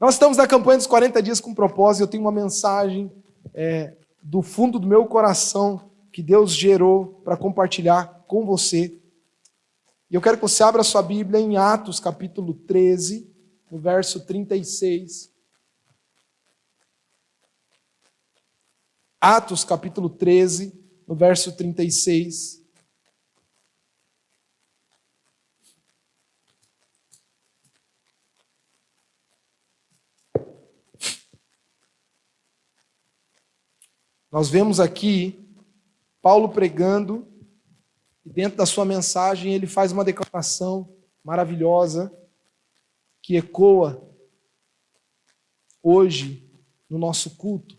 Nós estamos na campanha dos 40 dias com propósito. Eu tenho uma mensagem do fundo do meu coração que Deus gerou para compartilhar com você. E eu quero que você abra a sua Bíblia em Atos, capítulo 13, no verso 36. Atos, capítulo 13, no verso 36. Nós vemos aqui Paulo pregando, e dentro da sua mensagem ele faz uma declaração maravilhosa que ecoa hoje no nosso culto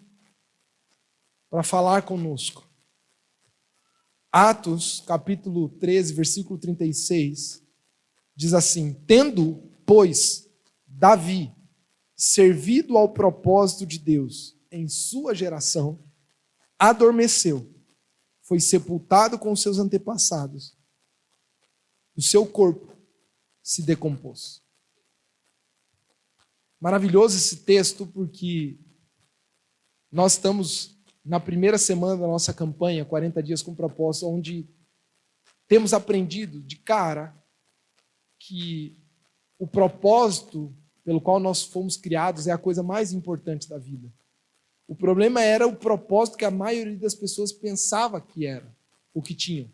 para falar conosco. Atos, capítulo 13, versículo 36, diz assim: tendo, pois, Davi servido ao propósito de Deus em sua geração, adormeceu, foi sepultado com os seus antepassados, o seu corpo se decompôs. Maravilhoso esse texto, porque nós estamos na primeira semana da nossa campanha, 40 dias com propósito, onde temos aprendido de cara que o propósito pelo qual nós fomos criados é a coisa mais importante da vida. O problema era o propósito que a maioria das pessoas pensava que era, o que tinha.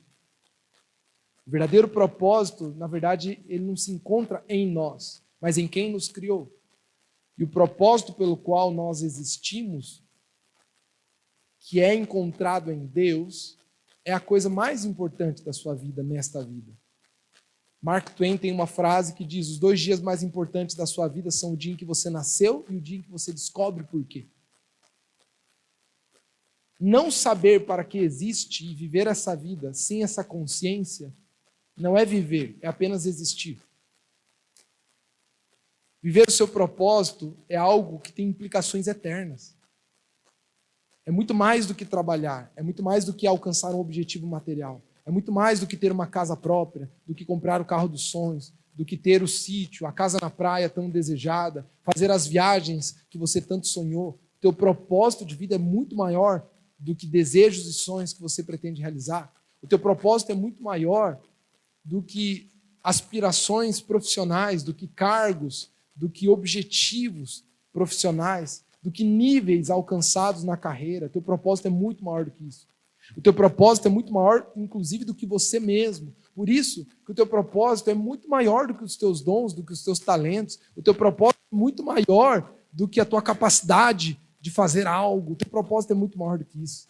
O verdadeiro propósito, na verdade, ele não se encontra em nós, mas em quem nos criou. E o propósito pelo qual nós existimos, que é encontrado em Deus, é a coisa mais importante da sua vida, nesta vida. Mark Twain tem uma frase que diz: os 2 dias mais importantes da sua vida são o dia em que você nasceu e o dia em que você descobre por quê. Não saber para que existe e viver essa vida sem essa consciência não é viver, é apenas existir. Viver o seu propósito é algo que tem implicações eternas. É muito mais do que trabalhar, é muito mais do que alcançar um objetivo material, é muito mais do que ter uma casa própria, do que comprar o carro dos sonhos, do que ter o sítio, a casa na praia tão desejada, fazer as viagens que você tanto sonhou. Teu propósito de vida é muito maior do que desejos e sonhos que você pretende realizar. O teu propósito é muito maior do que aspirações profissionais, do que cargos, do que objetivos profissionais, do que níveis alcançados na carreira. O teu propósito é muito maior do que isso. O teu propósito é muito maior, inclusive, do que você mesmo. Por isso que o teu propósito é muito maior do que os teus dons, do que os teus talentos. O teu propósito é muito maior do que a tua capacidade de fazer algo. O teu propósito é muito maior do que isso.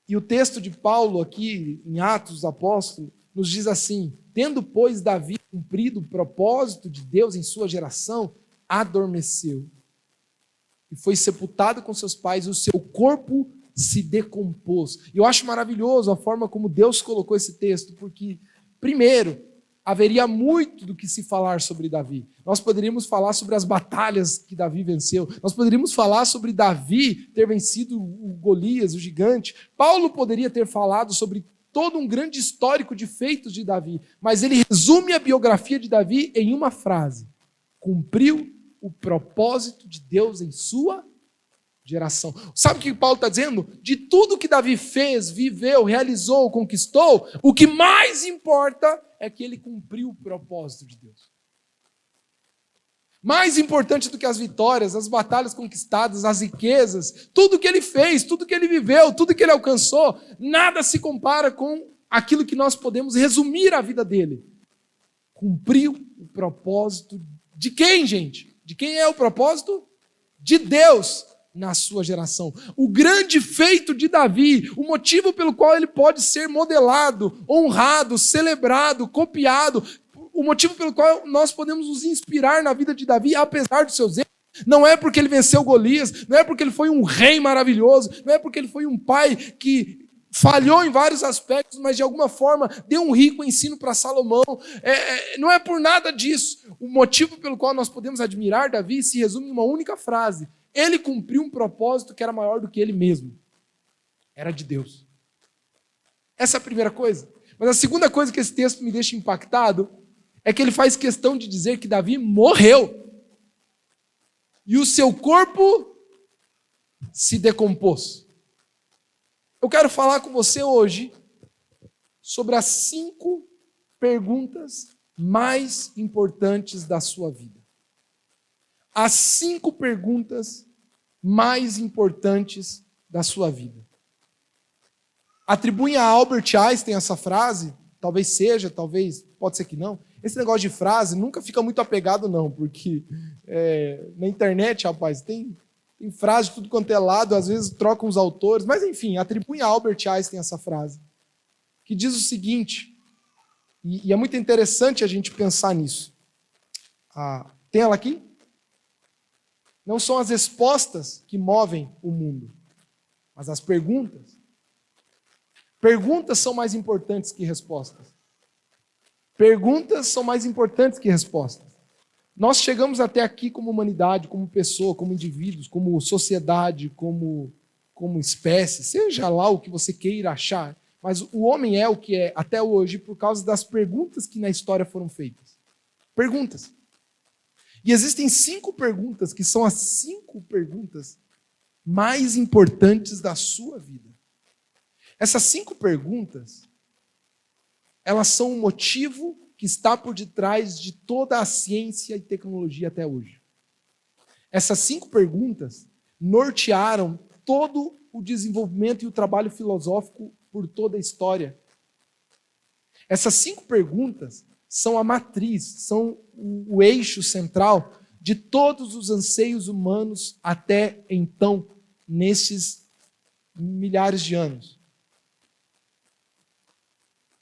E o texto de Paulo aqui, em Atos dos Apóstolos, nos diz assim: tendo, pois, Davi cumprido o propósito de Deus em sua geração, adormeceu e foi sepultado com seus pais, e o seu corpo se decompôs. E eu acho maravilhoso a forma como Deus colocou esse texto, porque, primeiro, haveria muito do que se falar sobre Davi. Nós poderíamos falar sobre as batalhas que Davi venceu. Nós poderíamos falar sobre Davi ter vencido o Golias, o gigante. Paulo poderia ter falado sobre todo um grande histórico de feitos de Davi. Mas ele resume a biografia de Davi em uma frase: cumpriu o propósito de Deus em sua geração. Sabe o que Paulo está dizendo? De tudo que Davi fez, viveu, realizou, conquistou, o que mais importa é que ele cumpriu o propósito de Deus. Mais importante do que as vitórias, as batalhas conquistadas, as riquezas, tudo que ele fez, tudo que ele viveu, tudo que ele alcançou, nada se compara com aquilo que nós podemos resumir a vida dele. Cumpriu o propósito de quem, gente? De quem é o propósito? De Deus na sua geração. O grande feito de Davi, o motivo pelo qual ele pode ser modelado, honrado, celebrado, copiado, o motivo pelo qual nós podemos nos inspirar na vida de Davi, apesar dos seus erros, não é porque ele venceu Golias, não é porque ele foi um rei maravilhoso, não é porque ele foi um pai que falhou em vários aspectos, mas de alguma forma deu um rico ensino para Salomão. Não é por nada disso. O motivo pelo qual nós podemos admirar Davi se resume em uma única frase: ele cumpriu um propósito que era maior do que ele mesmo. Era de Deus. Essa é a primeira coisa. Mas a segunda coisa que esse texto me deixa impactado é que ele faz questão de dizer que Davi morreu. e o seu corpo se decompôs. Eu quero falar com você hoje sobre as 5 perguntas mais importantes da sua vida. As 5 perguntas mais importantes da sua vida. Atribuem a Albert Einstein essa frase, talvez seja, talvez, pode ser que não. Esse negócio de frase nunca fica muito apegado não, porque na internet, rapaz, tem frase de tudo quanto é lado, às vezes trocam os autores, mas enfim, atribuem a Albert Einstein essa frase, que diz o seguinte, e é muito interessante a gente pensar nisso. Tem ela aqui? Não são as respostas que movem o mundo, mas as perguntas. Perguntas são mais importantes que respostas. Perguntas são mais importantes que respostas. Nós chegamos até aqui como humanidade, como pessoa, como indivíduos, como sociedade, como espécie, seja lá o que você queira achar, mas o homem é o que é até hoje por causa das perguntas que na história foram feitas. Perguntas. E existem 5 perguntas que são as 5 perguntas mais importantes da sua vida. Essas 5 perguntas, elas são o motivo que está por detrás de toda a ciência e tecnologia até hoje. Essas 5 perguntas nortearam todo o desenvolvimento e o trabalho filosófico por toda a história. Essas 5 perguntas são a matriz, são o eixo central de todos os anseios humanos até então, nesses milhares de anos.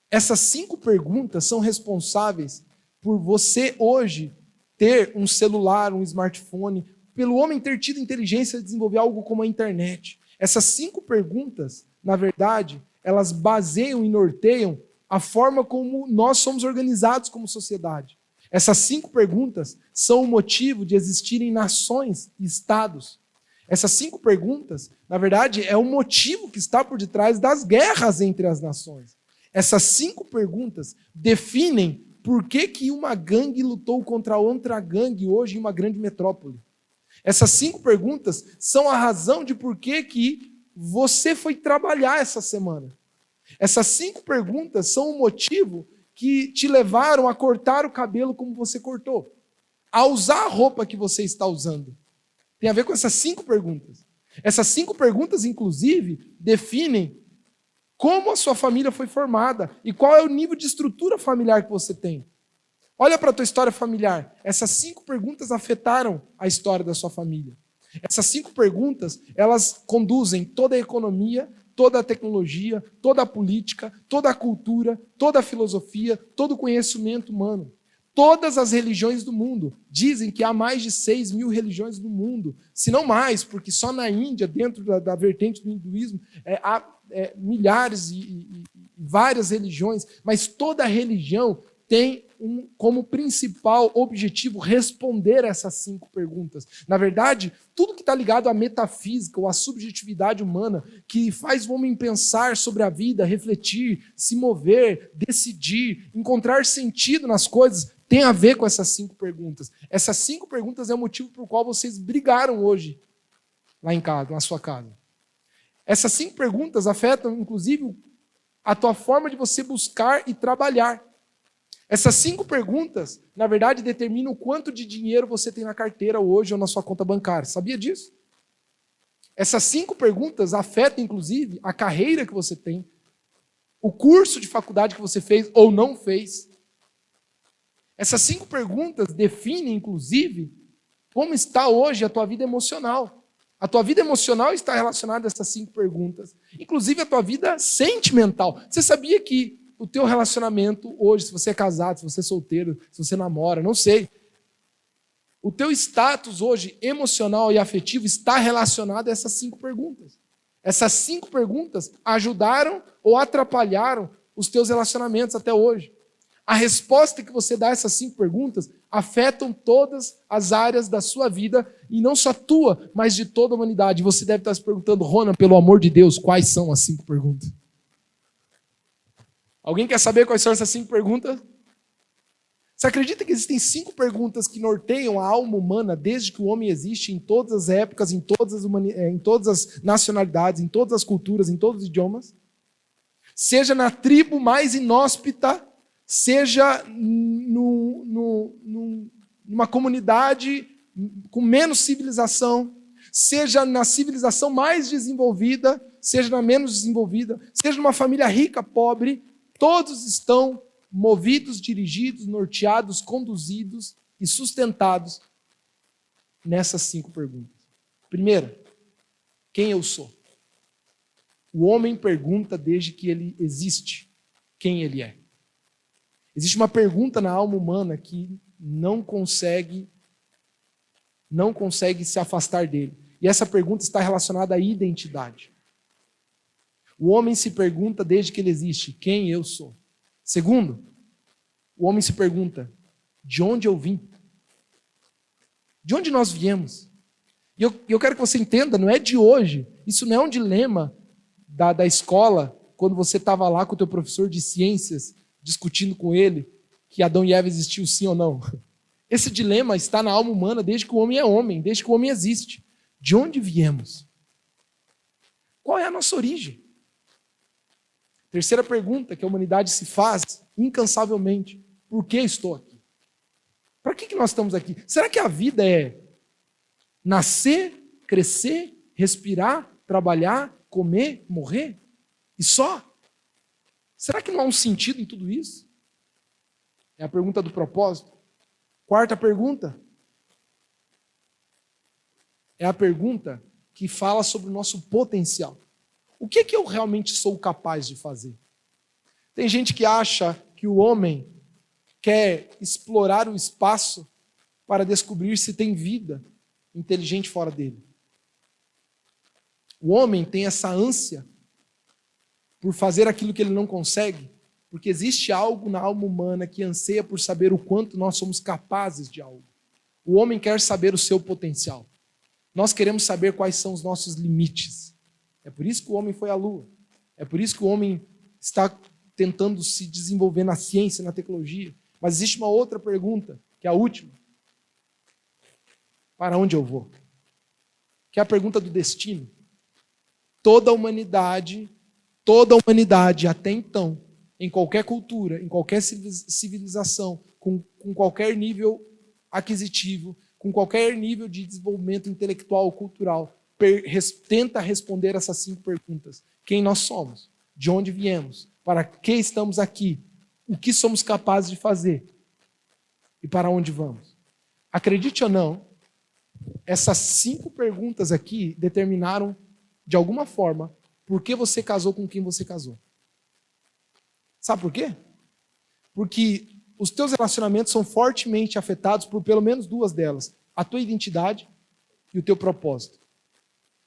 Essas 5 perguntas são responsáveis por você hoje ter um celular, um smartphone, pelo homem ter tido inteligência de desenvolver algo como a internet. Essas 5 perguntas, na verdade, elas baseiam e norteiam a forma como nós somos organizados como sociedade. Essas 5 perguntas são o motivo de existirem nações e estados. Essas 5 perguntas, na verdade, é o motivo que está por detrás das guerras entre as nações. Essas 5 perguntas definem por que uma gangue lutou contra outra gangue hoje em uma grande metrópole. Essas 5 perguntas são a razão de por que você foi trabalhar essa semana. Essas 5 perguntas são o motivo que te levaram a cortar o cabelo como você cortou, a usar a roupa que você está usando. Tem a ver com essas 5 perguntas. Essas 5 perguntas, inclusive, definem como a sua família foi formada e qual é o nível de estrutura familiar que você tem. Olha para a tua história familiar. Essas 5 perguntas afetaram a história da sua família. Essas 5 perguntas, elas conduzem toda a economia, toda a tecnologia, toda a política, toda a cultura, toda a filosofia, todo o conhecimento humano. Todas as religiões do mundo. Dizem que há mais de 6 mil religiões no mundo, se não mais, porque só na Índia, dentro da vertente do hinduísmo, há milhares e várias religiões, mas toda religião tem como principal objetivo responder essas 5 perguntas. Na verdade, tudo que está ligado à metafísica ou à subjetividade humana, que faz o homem pensar sobre a vida, refletir, se mover, decidir, encontrar sentido nas coisas, tem a ver com essas 5 perguntas. Essas 5 perguntas é o motivo por qual vocês brigaram hoje lá em casa, na sua casa. Essas 5 perguntas afetam, inclusive, a tua forma de você buscar e trabalhar. Essas 5 perguntas, na verdade, determinam o quanto de dinheiro você tem na carteira hoje ou na sua conta bancária. Sabia disso? Essas 5 perguntas afetam, inclusive, a carreira que você tem, o curso de faculdade que você fez ou não fez. Essas 5 perguntas definem, inclusive, como está hoje a tua vida emocional. A tua vida emocional está relacionada a essas 5 perguntas. Inclusive a tua vida sentimental. Você sabia que o teu relacionamento hoje, se você é casado, se você é solteiro, se você namora, não sei. O teu status hoje emocional e afetivo está relacionado a essas 5 perguntas. Essas 5 perguntas ajudaram ou atrapalharam os teus relacionamentos até hoje. A resposta que você dá a essas 5 perguntas afetam todas as áreas da sua vida, e não só tua, mas de toda a humanidade. Você deve estar se perguntando, Rona, pelo amor de Deus, quais são as 5 perguntas? Alguém quer saber quais são essas 5 perguntas? Você acredita que existem 5 perguntas que norteiam a alma humana desde que o homem existe, em todas as épocas, em todas as nacionalidades, em todas as culturas, em todos os idiomas? Seja na tribo mais inóspita, seja numa comunidade com menos civilização, seja na civilização mais desenvolvida, seja na menos desenvolvida, seja numa família rica, pobre, todos estão movidos, dirigidos, norteados, conduzidos e sustentados nessas 5 perguntas. Primeira, quem eu sou? O homem pergunta desde que ele existe, quem ele é. Existe uma pergunta na alma humana que não consegue se afastar dele. E essa pergunta está relacionada à identidade. O homem se pergunta desde que ele existe, quem eu sou? Segundo, o homem se pergunta, de onde eu vim? De onde nós viemos? E eu quero que você entenda, não é de hoje. Isso não é um dilema da escola, quando você estava lá com o teu professor de ciências, discutindo com ele que Adão e Eva existiu sim ou não. Esse dilema está na alma humana desde que o homem é homem, desde que o homem existe. De onde viemos? Qual é a nossa origem? Terceira pergunta que a humanidade se faz incansavelmente. Por que estou aqui? Para que nós estamos aqui? Será que a vida é nascer, crescer, respirar, trabalhar, comer, morrer? E só? Será que não há um sentido em tudo isso? É a pergunta do propósito. Quarta pergunta. É a pergunta que fala sobre o nosso potencial. O que é que eu realmente sou capaz de fazer? Tem gente que acha que o homem quer explorar o espaço para descobrir se tem vida inteligente fora dele. O homem tem essa ânsia por fazer aquilo que ele não consegue, porque existe algo na alma humana que anseia por saber o quanto nós somos capazes de algo. O homem quer saber o seu potencial. Nós queremos saber quais são os nossos limites. É por isso que o homem foi à Lua. É por isso que o homem está tentando se desenvolver na ciência, na tecnologia. Mas existe uma outra pergunta, que é a última. Para onde eu vou? Que é a pergunta do destino. Toda a humanidade até então, em qualquer cultura, em qualquer civilização, com qualquer nível aquisitivo, com qualquer nível de desenvolvimento intelectual ou cultural, tenta responder essas 5 perguntas. Quem nós somos? De onde viemos? Para que estamos aqui? O que somos capazes de fazer? E para onde vamos? Acredite ou não, essas 5 perguntas aqui determinaram, de alguma forma, por que você casou com quem você casou. Sabe por quê? Porque os teus relacionamentos são fortemente afetados por pelo menos 2 delas. A tua identidade e o teu propósito.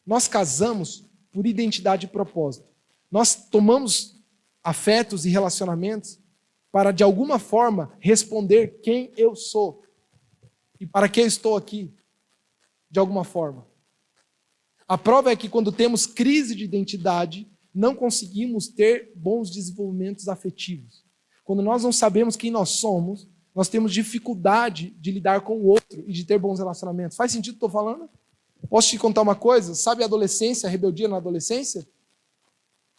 Nós casamos por identidade e propósito. Nós tomamos afetos e relacionamentos para, de alguma forma, responder quem eu sou. E para que eu estou aqui, de alguma forma. A prova é que quando temos crise de identidade, não conseguimos ter bons desenvolvimentos afetivos. Quando nós não sabemos quem nós somos, nós temos dificuldade de lidar com o outro e de ter bons relacionamentos. Faz sentido o que estou falando? Posso te contar uma coisa? Sabe a adolescência, a rebeldia na adolescência?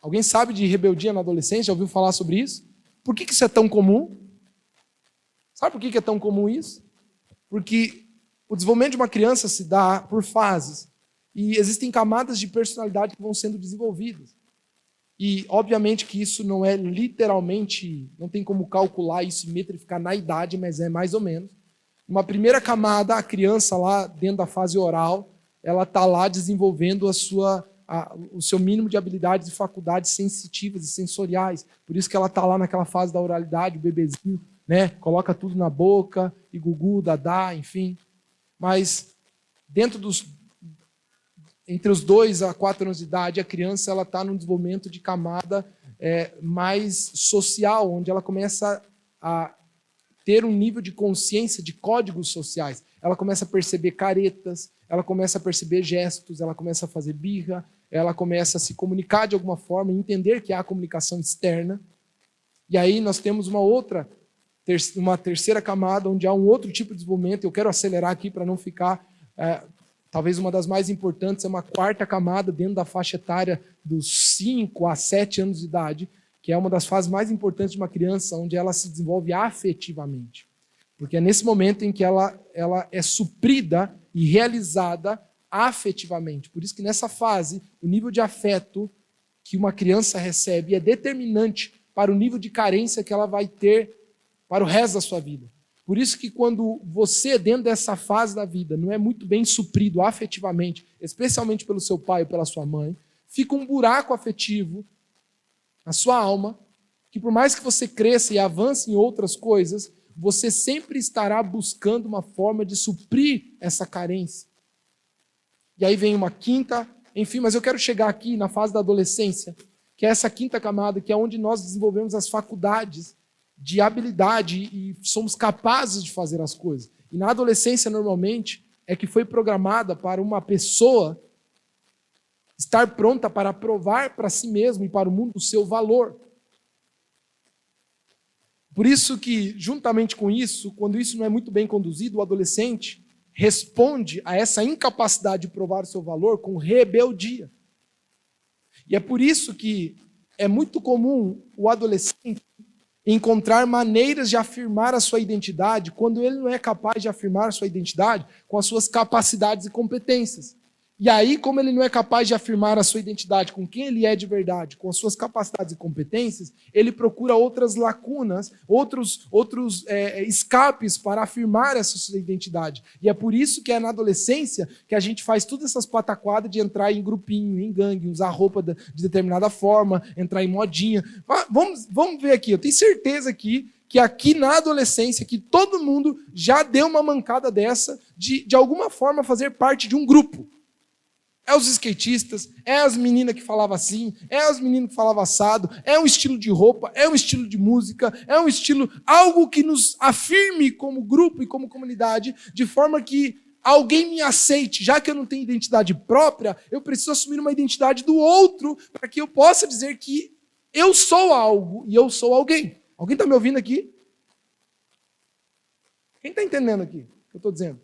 Alguém sabe de rebeldia na adolescência? Já ouviu falar sobre isso? Por que isso é tão comum? Sabe por que é tão comum isso? Porque o desenvolvimento de uma criança se dá por fases. E existem camadas de personalidade que vão sendo desenvolvidas. E, obviamente, que isso não é literalmente, não tem como calcular isso e metrificar na idade, mas é mais ou menos. Uma primeira camada, a criança lá dentro da fase oral, ela está lá desenvolvendo o seu mínimo de habilidades e faculdades sensitivas e sensoriais. Por isso que ela está lá naquela fase da oralidade, o bebezinho, né? Coloca tudo na boca, e gugu, dadá, enfim. Mas entre os 2 a 4 anos de idade, a criança está num desenvolvimento de camada mais social, onde ela começa a ter um nível de consciência de códigos sociais. Ela começa a perceber caretas, ela começa a perceber gestos, ela começa a fazer birra, ela começa a se comunicar de alguma forma, entender que há comunicação externa. E aí nós temos uma outra uma terceira camada, onde há um outro tipo de desenvolvimento. Eu quero acelerar aqui para não ficar... talvez uma das mais importantes é uma quarta camada dentro da faixa etária dos 5 a 7 anos de idade, que é uma das fases mais importantes de uma criança, onde ela se desenvolve afetivamente. Porque é nesse momento em que ela é suprida e realizada afetivamente. Por isso que nessa fase, o nível de afeto que uma criança recebe é determinante para o nível de carência que ela vai ter para o resto da sua vida. Por isso que quando você, dentro dessa fase da vida, não é muito bem suprido afetivamente, especialmente pelo seu pai ou pela sua mãe, fica um buraco afetivo na sua alma, que por mais que você cresça e avance em outras coisas, você sempre estará buscando uma forma de suprir essa carência. E aí vem uma quinta, enfim, mas eu quero chegar aqui na fase da adolescência, que é essa quinta camada, que é onde nós desenvolvemos as faculdades de habilidade e somos capazes de fazer as coisas. E na adolescência, normalmente, é que foi programada para uma pessoa estar pronta para provar para si mesmo e para o mundo o seu valor. Por isso que, juntamente com isso, quando isso não é muito bem conduzido, o adolescente responde a essa incapacidade de provar o seu valor com rebeldia. E é por isso que é muito comum o adolescente encontrar maneiras de afirmar a sua identidade quando ele não é capaz de afirmar a sua identidade com as suas capacidades e competências. E aí, como ele não é capaz de afirmar a sua identidade com quem ele é de verdade, com as suas capacidades e competências, ele procura outras lacunas, outros escapes para afirmar essa sua identidade. E é por isso que é na adolescência que a gente faz todas essas pataquadas de entrar em grupinho, em gangue, usar roupa de determinada forma, entrar em modinha. Vamos ver aqui, eu tenho certeza que aqui na adolescência, que todo mundo já deu uma mancada dessa, de alguma forma fazer parte de um grupo. É os skatistas, é as meninas que falavam assim, é os meninos que falavam assado, é um estilo de roupa, é um estilo de música, é um estilo, algo que nos afirme como grupo e como comunidade, de forma que alguém me aceite. Já que eu não tenho identidade própria, eu preciso assumir uma identidade do outro, para que eu possa dizer que eu sou algo e eu sou alguém. Alguém está me ouvindo aqui? Quem está entendendo aqui o que eu estou dizendo?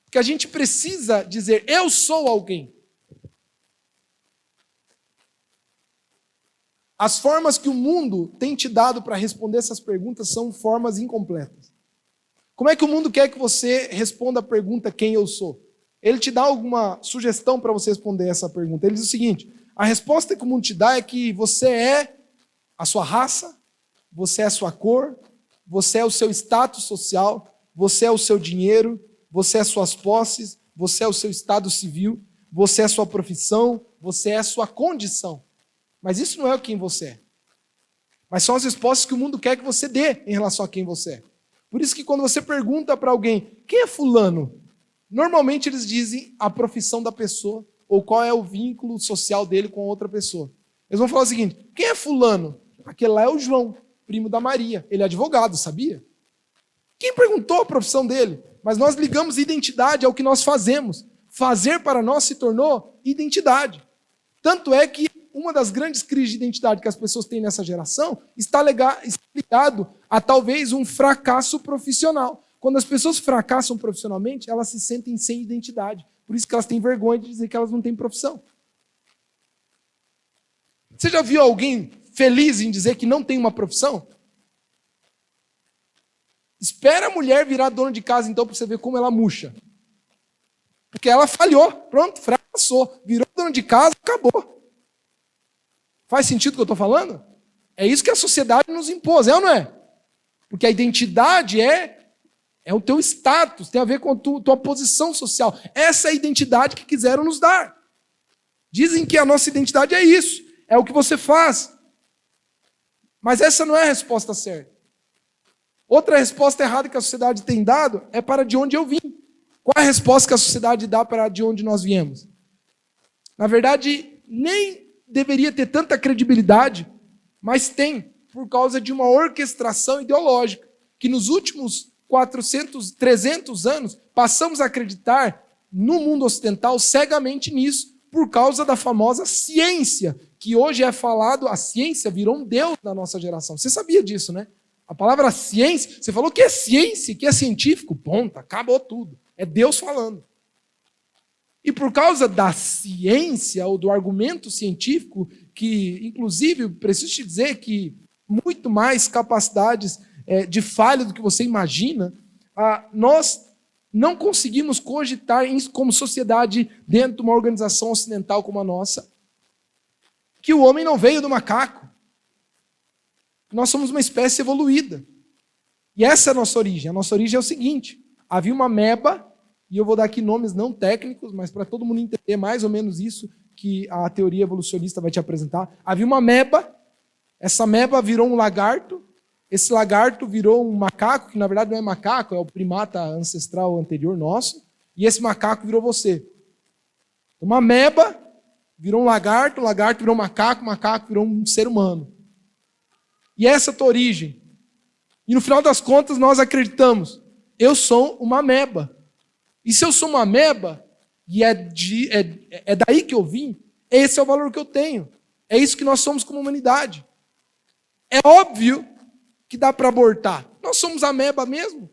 Porque a gente precisa dizer, eu sou alguém. As formas que o mundo tem te dado para responder essas perguntas são formas incompletas. Como é que o mundo quer que você responda a pergunta quem eu sou? Ele te dá alguma sugestão para você responder essa pergunta. Ele diz o seguinte, a resposta que o mundo te dá é que você é a sua raça, você é a sua cor, você é o seu status social, você é o seu dinheiro, você é suas posses, você é o seu estado civil, você é sua profissão, você é a sua condição. Mas isso não é quem você é. Mas são as respostas que o mundo quer que você dê em relação a quem você é. Por isso que quando você pergunta para alguém, quem é fulano? Normalmente eles dizem a profissão da pessoa ou qual é o vínculo social dele com outra pessoa. Eles vão falar o seguinte, quem é fulano? Aquele lá é o João, primo da Maria. Ele é advogado, sabia? Quem perguntou a profissão dele? Mas nós ligamos identidade ao que nós fazemos. Fazer para nós se tornou identidade. Tanto é que uma das grandes crises de identidade que as pessoas têm nessa geração está ligado a talvez um fracasso profissional. Quando as pessoas fracassam profissionalmente, elas se sentem sem identidade. Por isso que elas têm vergonha de dizer que elas não têm profissão. Você já viu alguém feliz em dizer que não tem uma profissão? Espera a mulher virar dona de casa, então, para você ver como ela murcha. Porque ela falhou, pronto, fracassou. Virou dona de casa, acabou. Faz sentido o que eu estou falando? É isso que a sociedade nos impôs, é ou não é? Porque a identidade é o teu status, tem a ver com a tua posição social. Essa é a identidade que quiseram nos dar. Dizem que a nossa identidade é isso, é o que você faz. Mas essa não é a resposta certa. Outra resposta errada que a sociedade tem dado é para de onde eu vim. Qual é a resposta que a sociedade dá para de onde nós viemos? Na verdade, nem deveria ter tanta credibilidade, mas tem, por causa de uma orquestração ideológica, que nos últimos 400, 300 anos, passamos a acreditar no mundo ocidental cegamente nisso, por causa da famosa ciência, que hoje é falado, a ciência virou um deus na nossa geração. Você sabia disso, né? A palavra ciência, você falou que é ciência, que é científico, ponto, acabou tudo. É Deus falando. E por causa da ciência, ou do argumento científico, que, inclusive, preciso te dizer que muito mais capacidades de falha do que você imagina, nós não conseguimos cogitar como sociedade, dentro de uma organização ocidental como a nossa, que o homem não veio do macaco. Nós somos uma espécie evoluída. E essa é a nossa origem. A nossa origem é o seguinte: havia uma ameba, e eu vou dar aqui nomes não técnicos, mas para todo mundo entender mais ou menos isso que a teoria evolucionista vai te apresentar. Havia uma ameba, essa ameba virou um lagarto, esse lagarto virou um macaco, que na verdade não é macaco, é o primata ancestral anterior nosso, e esse macaco virou você. Uma ameba virou um lagarto, o lagarto virou um macaco, o macaco virou um ser humano. E essa é a tua origem. E no final das contas nós acreditamos, eu sou uma ameba. E se eu sou uma ameba, e é daí que eu vim, esse é o valor que eu tenho. É isso que nós somos como humanidade. É óbvio que dá para abortar. Nós somos ameba mesmo.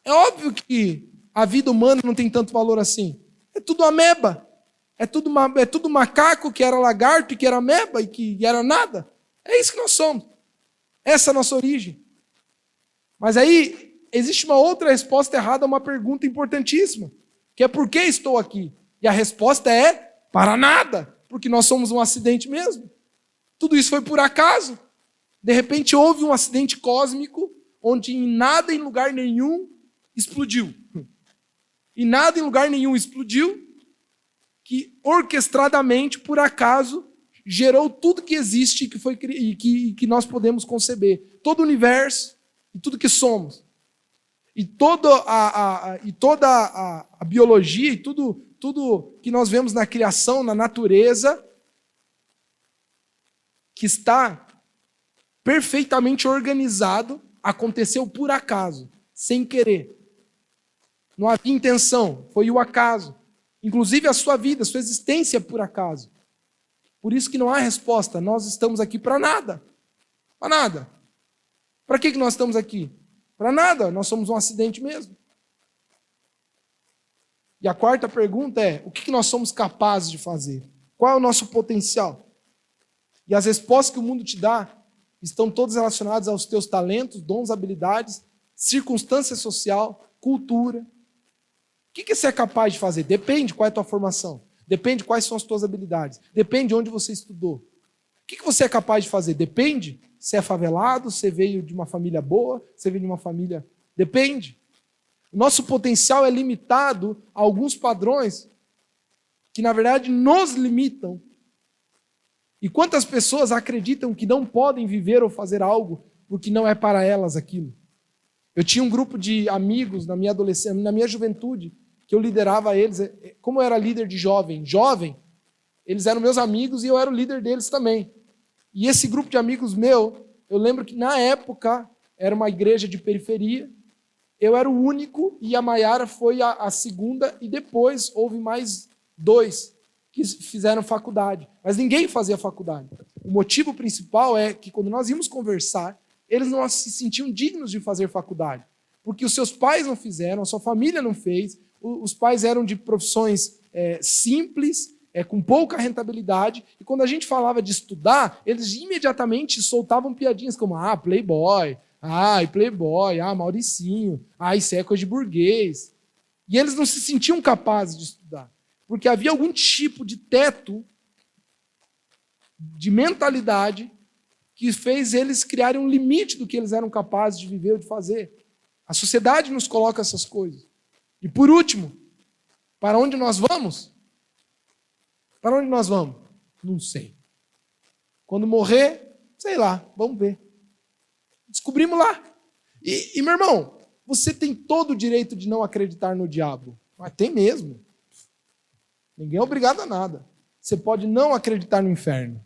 É óbvio que a vida humana não tem tanto valor assim. É tudo ameba. É tudo macaco que era lagarto e que era ameba e que era nada. É isso que nós somos. Essa é a nossa origem. Mas aí existe uma outra resposta errada a uma pergunta importantíssima, que é: por que estou aqui? E a resposta é: para nada, porque nós somos um acidente mesmo. Tudo isso foi por acaso. De repente houve um acidente cósmico, onde em nada, em lugar nenhum, explodiu. E nada, em lugar nenhum, explodiu, que orquestradamente, por acaso, gerou tudo que existe e que nós podemos conceber. Todo o universo e tudo que somos. E toda a biologia e tudo que nós vemos na criação, na natureza, que está perfeitamente organizado, aconteceu por acaso, sem querer. Não havia intenção, foi o acaso. Inclusive a sua vida, a sua existência é por acaso. Por isso que não há resposta. Nós estamos aqui para nada. Para nada. Para que nós estamos aqui? Para nada. Nós somos um acidente mesmo. E a quarta pergunta é: o que nós somos capazes de fazer? Qual é o nosso potencial? E as respostas que o mundo te dá estão todas relacionadas aos teus talentos, dons, habilidades, circunstância social, cultura. O que você é capaz de fazer? Depende qual é a tua formação. Depende quais são as tuas habilidades. Depende de onde você estudou. O que você é capaz de fazer? Depende se é favelado, se veio de uma família boa, se veio de uma família... Depende. O nosso potencial é limitado a alguns padrões que, na verdade, nos limitam. E quantas pessoas acreditam que não podem viver ou fazer algo porque não é para elas aquilo? Eu tinha um grupo de amigos na minha adolescência, na minha juventude, que eu liderava eles. Como eu era líder de jovem, eles eram meus amigos e eu era o líder deles também. E esse grupo de amigos meu, eu lembro que na época era uma igreja de periferia, eu era o único e a Maiara foi a segunda, e depois houve mais 2 que fizeram faculdade. Mas ninguém fazia faculdade. O motivo principal é que quando nós íamos conversar, eles não se sentiam dignos de fazer faculdade. Porque os seus pais não fizeram, a sua família não fez, os pais eram de profissões simples, com pouca rentabilidade, e quando a gente falava de estudar, eles imediatamente soltavam piadinhas como: playboy, Mauricinho, isso é coisa de burguês. E eles não se sentiam capazes de estudar, porque havia algum tipo de teto, de mentalidade, que fez eles criarem um limite do que eles eram capazes de viver ou de fazer. A sociedade nos coloca essas coisas. E por último, para onde nós vamos? Para onde nós vamos? Não sei. Quando morrer, sei lá, vamos ver. Descobrimos lá. E meu irmão, você tem todo o direito de não acreditar no diabo. Mas tem mesmo. Ninguém é obrigado a nada. Você pode não acreditar no inferno.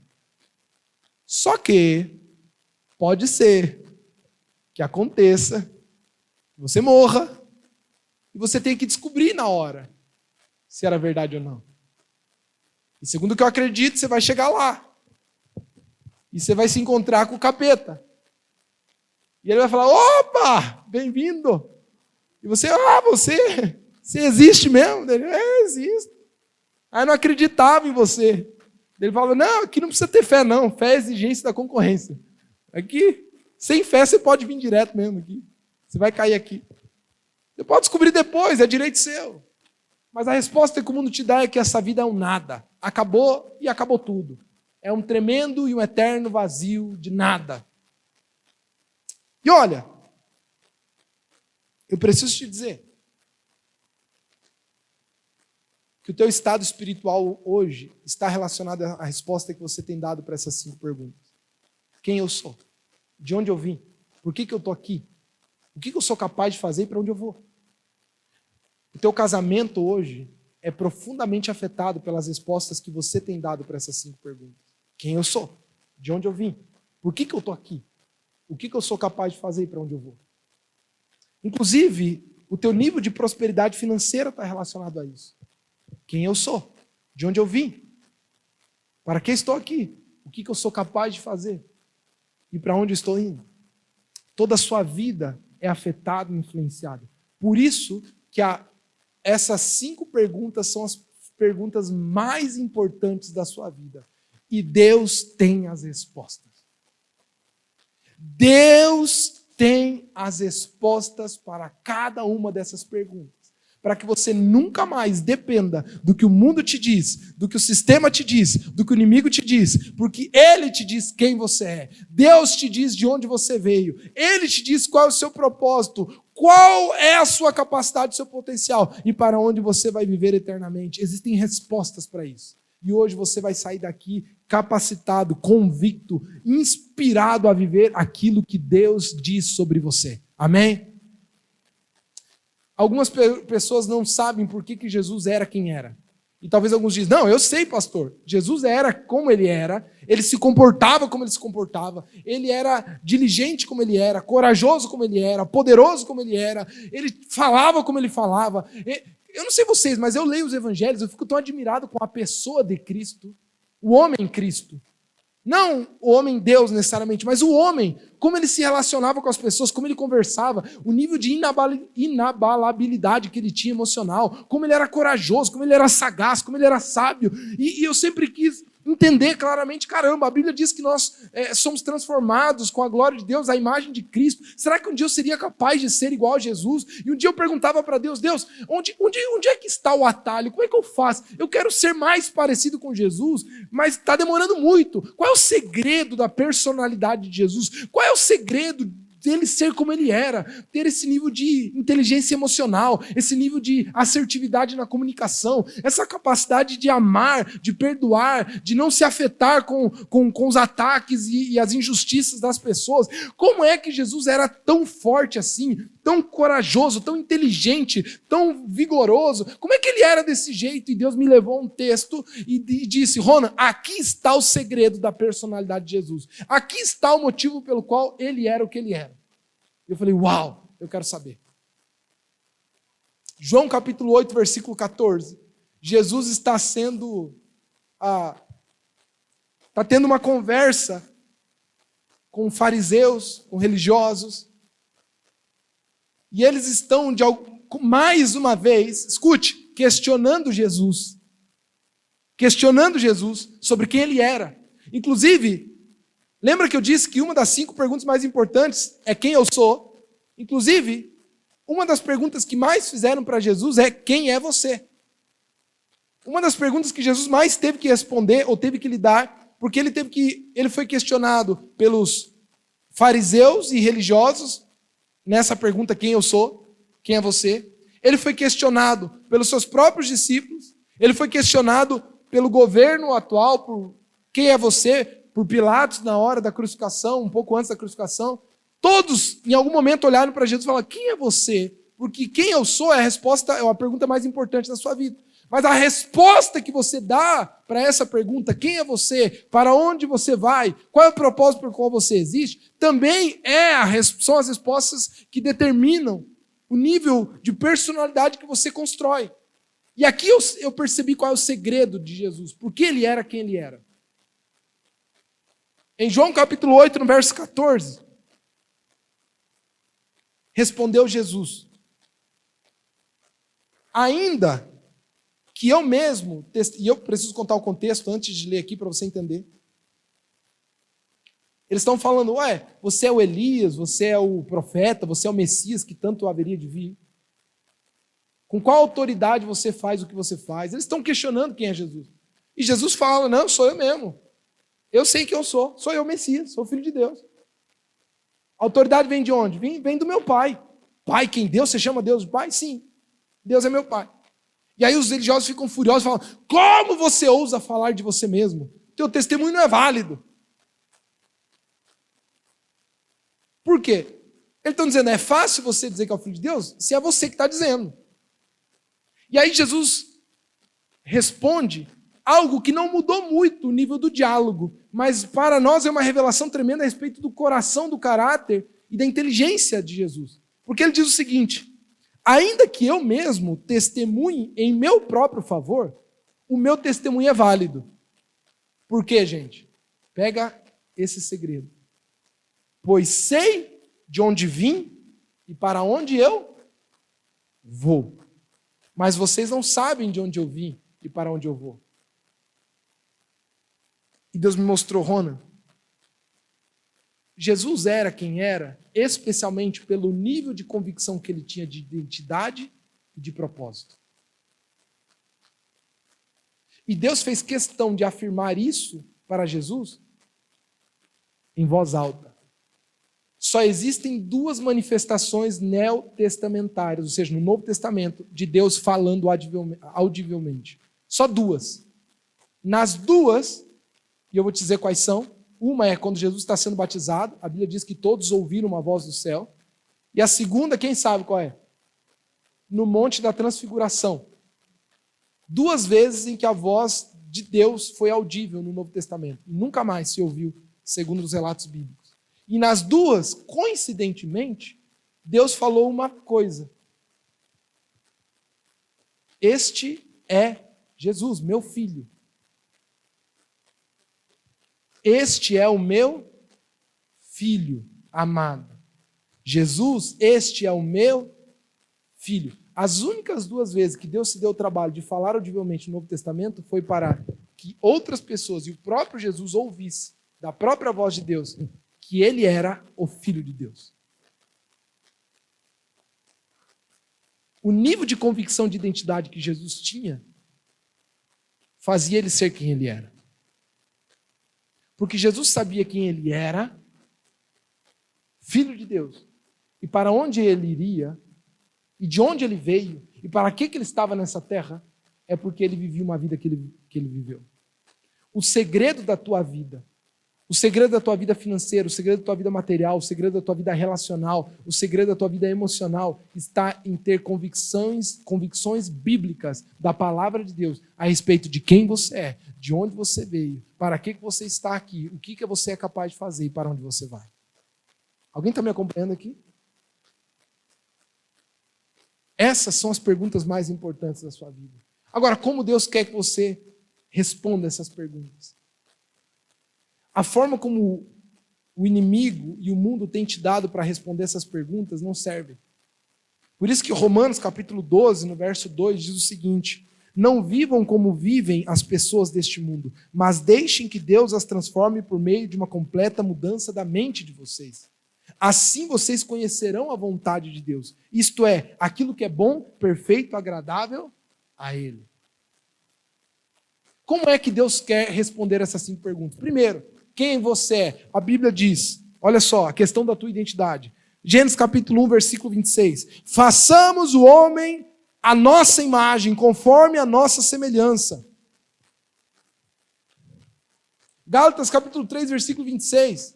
Só que pode ser que aconteça, você morra, e você tem que descobrir na hora se era verdade ou não. E segundo o que eu acredito, você vai chegar lá. E você vai se encontrar com o capeta. E ele vai falar, opa, bem-vindo. E você, você existe mesmo? Ele, existe. Aí não acreditava em você. Ele fala, não, aqui não precisa ter fé não, fé é exigência da concorrência. Aqui, sem fé você pode vir direto mesmo aqui. Você vai cair aqui. Você pode descobrir depois, é direito seu. Mas a resposta que o mundo te dá é que essa vida é um nada. Acabou e acabou tudo. É um tremendo e um eterno vazio de nada. E olha, eu preciso te dizer que o teu estado espiritual hoje está relacionado à resposta que você tem dado para essas 5 perguntas. Quem eu sou? De onde eu vim? Por que eu estou aqui? O que eu sou capaz de fazer e para onde eu vou? O teu casamento hoje é profundamente afetado pelas respostas que você tem dado para essas 5 perguntas. Quem eu sou? De onde eu vim? Por que eu estou aqui? O que eu sou capaz de fazer e para onde eu vou? Inclusive, o teu nível de prosperidade financeira está relacionado a isso. Quem eu sou? De onde eu vim? Para que estou aqui? O que eu sou capaz de fazer? E para onde estou indo? Toda a sua vida é afetada e influenciada. Por isso que essas 5 perguntas são as perguntas mais importantes da sua vida. E Deus tem as respostas. Deus tem as respostas para cada uma dessas perguntas. Para que você nunca mais dependa do que o mundo te diz, do que o sistema te diz, do que o inimigo te diz, porque Ele te diz quem você é. Deus te diz de onde você veio. Ele te diz qual é o seu propósito, qual é a sua capacidade, o seu potencial e para onde você vai viver eternamente. Existem respostas para isso. E hoje você vai sair daqui capacitado, convicto, inspirado a viver aquilo que Deus diz sobre você. Amém? Algumas pessoas não sabem por que Jesus era quem era. E talvez alguns dizem, não, eu sei, pastor. Jesus era como ele se comportava como ele se comportava, ele era diligente como ele era, corajoso como ele era, poderoso como ele era, ele falava como ele falava. Eu não sei vocês, mas eu leio os evangelhos, eu fico tão admirado com a pessoa de Cristo, o homem Cristo. Não o homem Deus necessariamente, mas o homem, como ele se relacionava com as pessoas, como ele conversava, o nível de inabalabilidade que ele tinha emocional, como ele era corajoso, como ele era sagaz, como ele era sábio. E eu sempre quis entender claramente, caramba, a Bíblia diz que nós somos transformados com a glória de Deus, a imagem de Cristo. Será que um dia eu seria capaz de ser igual a Jesus? E um dia eu perguntava para Deus, onde é que está o atalho? Como é que eu faço? Eu quero ser mais parecido com Jesus, mas está demorando muito. Qual é o segredo da personalidade de Jesus? Qual é o segredo dele ser como ele era, ter esse nível de inteligência emocional, esse nível de assertividade na comunicação, essa capacidade de amar, de perdoar, de não se afetar com os ataques e as injustiças das pessoas? Como é que Jesus era tão forte assim, tão corajoso, tão inteligente, tão vigoroso? Como é que ele era desse jeito? E Deus me levou a um texto e disse, Ronan, aqui está o segredo da personalidade de Jesus. Aqui está o motivo pelo qual ele era o que ele era. Eu falei, uau, eu quero saber. João capítulo 8, versículo 14. Jesus está tendo uma conversa com fariseus, com religiosos. E eles estão, mais uma vez, escute, questionando Jesus sobre quem ele era. Inclusive, lembra que eu disse que uma das 5 perguntas mais importantes é quem eu sou? Inclusive, uma das perguntas que mais fizeram para Jesus é quem é você? Uma das perguntas que Jesus mais teve que responder ou teve que lidar, porque ele foi questionado pelos fariseus e religiosos nessa pergunta quem eu sou? Quem é você? Ele foi questionado pelos seus próprios discípulos, ele foi questionado pelo governo atual, por quem é você? Por Pilatos na hora da crucificação, um pouco antes da crucificação. Todos, em algum momento, olharam para Jesus e falaram, quem é você? Porque quem eu sou é a pergunta mais importante da sua vida. Mas a resposta que você dá para essa pergunta, quem é você? Para onde você vai? Qual é o propósito pelo qual você existe? Também são as respostas que determinam o nível de personalidade que você constrói. E aqui eu percebi qual é o segredo de Jesus. Por que ele era quem ele era? Em João capítulo 8, no verso 14, respondeu Jesus: ainda que eu mesmo, e eu preciso contar o contexto antes de ler aqui para você entender. Eles estão falando, você é o Elias, você é o profeta, você é o Messias que tanto haveria de vir. Com qual autoridade você faz o que você faz? Eles estão questionando quem é Jesus. E Jesus fala, não, sou eu mesmo. Eu sei quem eu sou eu o Messias, sou o Filho de Deus. A autoridade vem de onde? Vem do meu Pai. Pai, quem Deus? Você chama Deus de Pai? Sim, Deus é meu Pai. E aí os religiosos ficam furiosos e falam, como você ousa falar de você mesmo? Teu testemunho não é válido. Por quê? Eles estão dizendo, é fácil você dizer que é o Filho de Deus, se é você que está dizendo. E aí Jesus responde algo que não mudou muito o nível do diálogo, mas para nós é uma revelação tremenda a respeito do coração, do caráter e da inteligência de Jesus. Porque ele diz o seguinte, ainda que eu mesmo testemunhe em meu próprio favor, o meu testemunho é válido. Por quê, gente? Pega esse segredo. Pois sei de onde vim e para onde eu vou. Mas vocês não sabem de onde eu vim e para onde eu vou. E Deus me mostrou, Rona, Jesus era quem era, especialmente pelo nível de convicção que ele tinha de identidade e de propósito. E Deus fez questão de afirmar isso para Jesus em voz alta. Só existem duas manifestações neotestamentárias, ou seja, no Novo Testamento, de Deus falando audivelmente. Só duas. Nas duas, e eu vou te dizer quais são, uma é quando Jesus está sendo batizado, a Bíblia diz que todos ouviram uma voz do céu, e a segunda, quem sabe qual é? No Monte da Transfiguração. Duas vezes em que a voz de Deus foi audível no Novo Testamento, e nunca mais se ouviu, segundo os relatos bíblicos. E nas duas, coincidentemente, Deus falou uma coisa. Este é Jesus, meu filho. Este é o meu filho amado. Jesus, este é o meu filho. As únicas duas vezes que Deus se deu o trabalho de falar audivelmente no Novo Testamento foi para que outras pessoas e o próprio Jesus ouvisse da própria voz de Deus que ele era o Filho de Deus. O nível de convicção de identidade que Jesus tinha fazia ele ser quem ele era. Porque Jesus sabia quem ele era, Filho de Deus, e para onde ele iria, e de onde ele veio, e para que ele estava nessa terra, é porque ele vivia uma vida que ele viveu. O segredo da tua vida, o segredo da tua vida financeira, o segredo da tua vida material, o segredo da tua vida relacional, o segredo da tua vida emocional está em ter convicções bíblicas da palavra de Deus a respeito de quem você é, de onde você veio, para que você está aqui, o que você é capaz de fazer e para onde você vai. Alguém está me acompanhando aqui? Essas são as perguntas mais importantes da sua vida. Agora, como Deus quer que você responda essas perguntas? A forma como o inimigo e o mundo têm te dado para responder essas perguntas não serve. Por isso que Romanos capítulo 12, no verso 2, diz o seguinte: não vivam como vivem as pessoas deste mundo, mas deixem que Deus as transforme por meio de uma completa mudança da mente de vocês. Assim vocês conhecerão a vontade de Deus, isto é, aquilo que é bom, perfeito, agradável a Ele. Como é que Deus quer responder essas 5 perguntas? Primeiro, quem você é? A Bíblia diz, olha só, a questão da tua identidade. Gênesis capítulo 1, versículo 26. Façamos o homem a nossa imagem, conforme a nossa semelhança. Gálatas capítulo 3, versículo 26.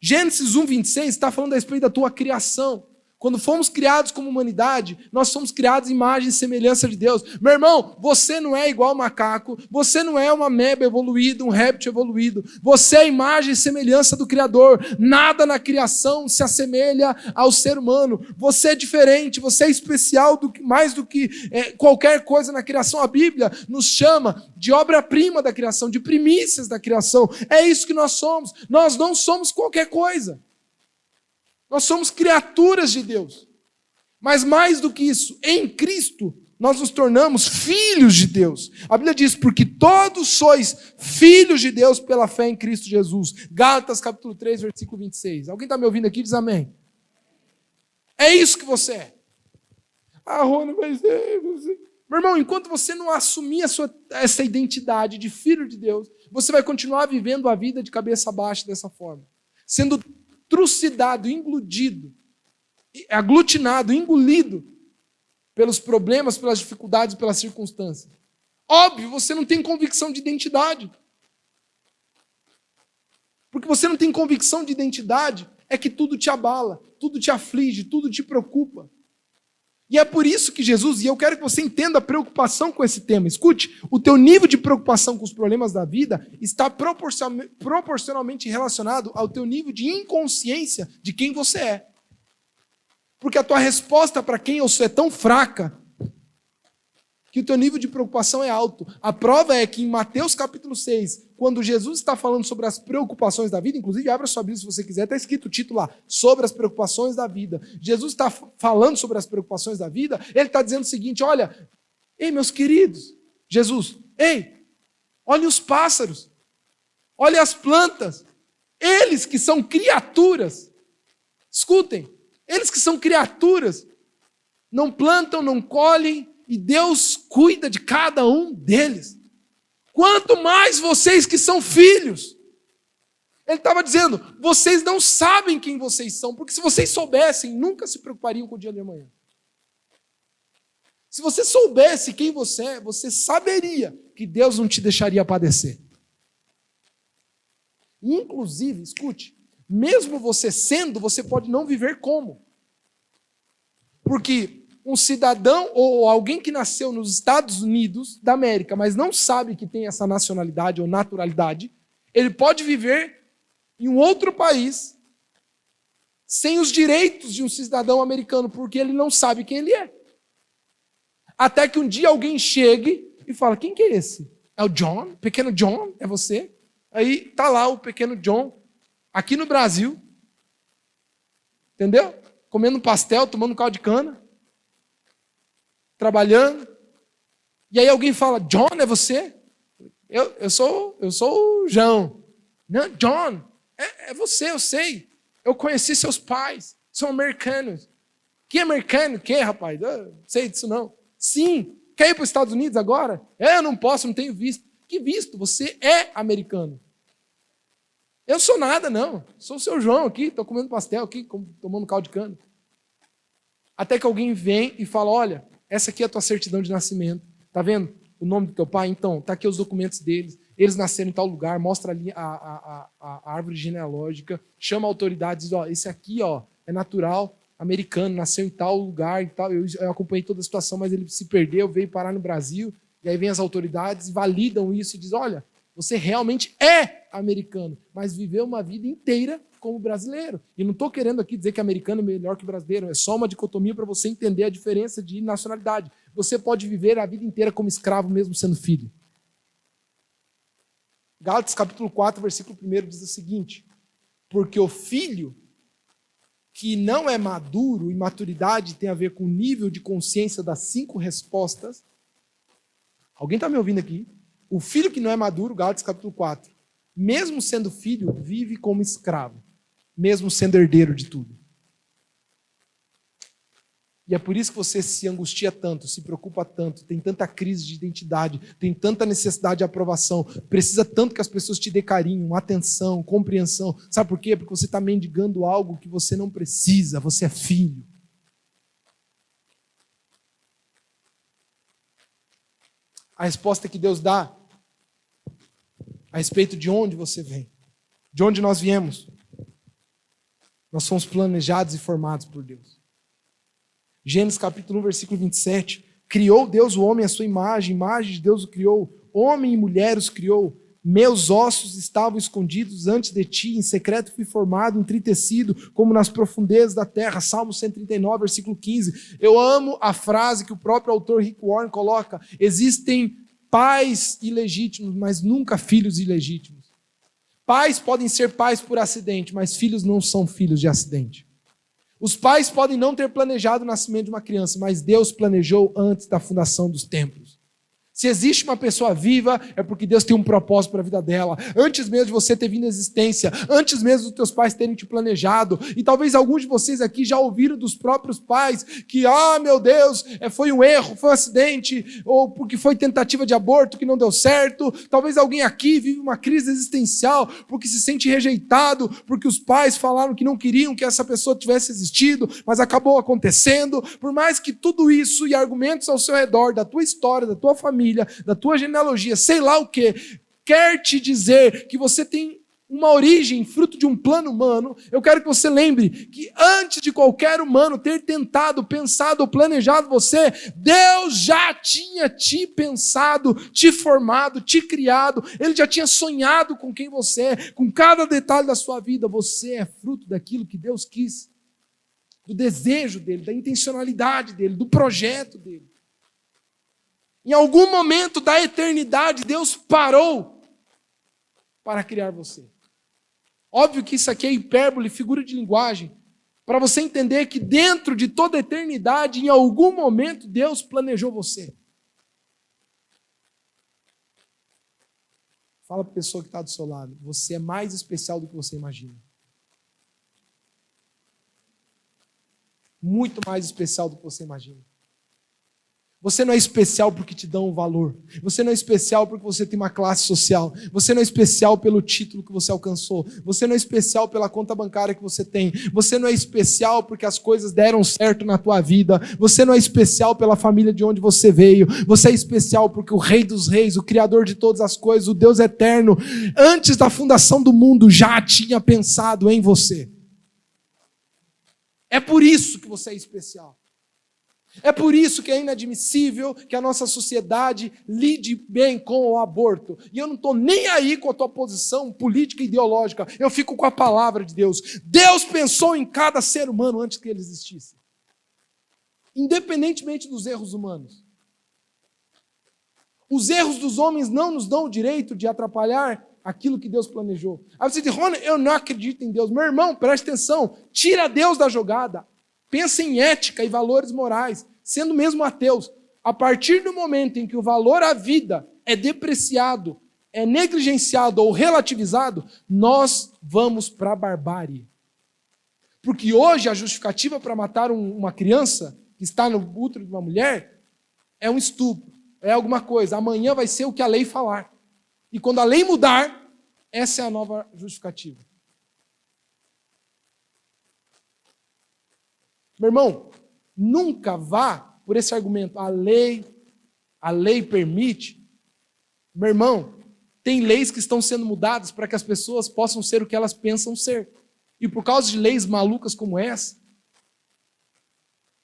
Gênesis 1, 26 está falando a respeito da tua criação. Quando fomos criados como humanidade, nós somos criados em imagem e semelhança de Deus. Meu irmão, você não é igual macaco, você não é uma ameba evoluída, um réptil evoluído. Você é a imagem e semelhança do Criador. Nada na criação se assemelha ao ser humano. Você é diferente, você é especial mais do que qualquer coisa na criação. A Bíblia nos chama de obra-prima da criação, de primícias da criação. É isso que nós somos. Nós não somos qualquer coisa. Nós somos criaturas de Deus. Mas mais do que isso, em Cristo, nós nos tornamos filhos de Deus. A Bíblia diz, porque todos sois filhos de Deus pela fé em Cristo Jesus. Gálatas capítulo 3, versículo 26. Alguém está me ouvindo aqui? Diz amém. É isso que você é. Ah, Rony, mas... Meu irmão, enquanto você não assumir essa identidade de filho de Deus, você vai continuar vivendo a vida de cabeça baixa dessa forma. Sendo trucidado, engludido, aglutinado, engolido pelos problemas, pelas dificuldades, pelas circunstâncias. Óbvio, você não tem convicção de identidade. Porque você não tem convicção de identidade, é que tudo te abala, tudo te aflige, tudo te preocupa. E é por isso que Jesus, e eu quero que você entenda a preocupação com esse tema. Escute, o teu nível de preocupação com os problemas da vida está proporcionalmente relacionado ao teu nível de inconsciência de quem você é. Porque a tua resposta para quem eu sou é tão fraca que o teu nível de preocupação é alto. A prova é que em Mateus capítulo 6, quando Jesus está falando sobre as preocupações da vida, inclusive abra sua Bíblia se você quiser, está escrito o título lá, sobre as preocupações da vida. Jesus está falando sobre as preocupações da vida, ele está dizendo o seguinte, olha, ei meus queridos, Jesus, ei, olhem os pássaros, olhem as plantas, eles que são criaturas, escutem, eles que são criaturas, não plantam, não colhem, e Deus cuida de cada um deles. Quanto mais vocês que são filhos. Ele estava dizendo, vocês não sabem quem vocês são, porque se vocês soubessem, nunca se preocupariam com o dia de amanhã. Se você soubesse quem você é, você saberia que Deus não te deixaria padecer. Inclusive, escute, mesmo você sendo, você pode não viver como. Porque um cidadão ou alguém que nasceu nos Estados Unidos da América, mas não sabe que tem essa nacionalidade ou naturalidade, ele pode viver em um outro país sem os direitos de um cidadão americano, porque ele não sabe quem ele é. Até que um dia alguém chegue e fala, quem que é esse? É o John? Pequeno John? É você? Aí tá lá o pequeno John, aqui no Brasil, entendeu? Comendo pastel, tomando caldo de cana, trabalhando, e aí alguém fala, John, é você? Eu sou o João. Não, John, é você, eu sei. Eu conheci seus pais, são americanos. Que americano? Que, rapaz? Eu não sei disso não. Sim, quer ir para os Estados Unidos agora? Eu não posso, não tenho visto. Que visto? Você é americano. Eu não sou nada, não. Sou o seu João aqui, estou comendo pastel aqui, tomando caldo de cana. Até que alguém vem e fala, olha, essa aqui é a tua certidão de nascimento. Está vendo o nome do teu pai? Então, está aqui os documentos deles. Eles nasceram em tal lugar, mostra ali a árvore genealógica, chama a autoridade, diz, ó, esse aqui ó, é natural, americano, nasceu em tal lugar e tal. Eu acompanhei toda a situação, mas ele se perdeu, veio parar no Brasil, e aí vem as autoridades, validam isso e dizem, olha, você realmente é americano, mas viveu uma vida inteira como brasileiro. E não estou querendo aqui dizer que americano é melhor que brasileiro, é só uma dicotomia para você entender a diferença de nacionalidade. Você pode viver a vida inteira como escravo mesmo sendo filho. Gálatas capítulo 4, versículo 1 diz o seguinte, porque o filho que não é maduro, e maturidade tem a ver com o nível de consciência das 5 respostas. Alguém está me ouvindo aqui? O filho que não é maduro, Gálatas capítulo 4, mesmo sendo filho, vive como escravo, mesmo sendo herdeiro de tudo. E é por isso que você se angustia tanto, se preocupa tanto, tem tanta crise de identidade, tem tanta necessidade de aprovação, precisa tanto que as pessoas te dê carinho, atenção, compreensão. Sabe por quê? Porque você está mendigando algo que você não precisa, você é filho. A resposta que Deus dá a respeito de onde você vem, de onde nós viemos. Nós somos planejados e formados por Deus. Gênesis capítulo 1, versículo 27. Criou Deus o homem à sua imagem, imagem de Deus o criou, homem e mulher os criou. Meus ossos estavam escondidos antes de ti, em secreto fui formado, entritecido, como nas profundezas da terra. Salmo 139, versículo 15. Eu amo a frase que o próprio autor Rick Warren coloca. Existem pais ilegítimos, mas nunca filhos ilegítimos. Pais podem ser pais por acidente, mas filhos não são filhos de acidente. Os pais podem não ter planejado o nascimento de uma criança, mas Deus planejou antes da fundação dos tempos. Se existe uma pessoa viva, é porque Deus tem um propósito para a vida dela. Antes mesmo de você ter vindo à existência, antes mesmo dos teus pais terem te planejado. E talvez alguns de vocês aqui já ouviram dos próprios pais que, meu Deus, foi um erro, foi um acidente, ou porque foi tentativa de aborto que não deu certo. Talvez alguém aqui vive uma crise existencial porque se sente rejeitado, porque os pais falaram que não queriam que essa pessoa tivesse existido, mas acabou acontecendo. Por mais que tudo isso e argumentos ao seu redor, da tua história, da tua família, da tua genealogia, sei lá o que, quer te dizer que você tem uma origem fruto de um plano humano, eu quero que você lembre que antes de qualquer humano ter tentado, pensado ou planejado você, Deus já tinha te pensado, te formado, te criado, Ele já tinha sonhado com quem você é, com cada detalhe da sua vida. Você é fruto daquilo que Deus quis, do desejo dEle, da intencionalidade dEle, do projeto dEle. Em algum momento da eternidade, Deus parou para criar você. Óbvio que isso aqui é hipérbole, figura de linguagem, para você entender que dentro de toda a eternidade, em algum momento, Deus planejou você. Fala para a pessoa que está do seu lado, você é mais especial do que você imagina. Muito mais especial do que você imagina. Você não é especial porque te dão um valor. Você não é especial porque você tem uma classe social. Você não é especial pelo título que você alcançou. Você não é especial pela conta bancária que você tem. Você não é especial porque as coisas deram certo na tua vida. Você não é especial pela família de onde você veio. Você é especial porque o Rei dos Reis, o Criador de todas as coisas, o Deus eterno, antes da fundação do mundo, já tinha pensado em você. É por isso que você é especial. É por isso que é inadmissível que a nossa sociedade lide bem com o aborto. E eu não estou nem aí com a tua posição política e ideológica. Eu fico com a palavra de Deus. Deus pensou em cada ser humano antes que ele existisse. Independentemente dos erros humanos. Os erros dos homens não nos dão o direito de atrapalhar aquilo que Deus planejou. Aí você diz, Rony, eu não acredito em Deus. Meu irmão, preste atenção. Tira Deus da jogada. Pensa em ética e valores morais, sendo mesmo ateus. A partir do momento em que o valor à vida é depreciado, é negligenciado ou relativizado, nós vamos para a barbárie. Porque hoje a justificativa para matar uma criança que está no útero de uma mulher é um estupro, é alguma coisa. Amanhã vai ser o que a lei falar. E quando a lei mudar, essa é a nova justificativa. Meu irmão, nunca vá por esse argumento. A lei permite. Meu irmão, tem leis que estão sendo mudadas para que as pessoas possam ser o que elas pensam ser. E por causa de leis malucas como essa,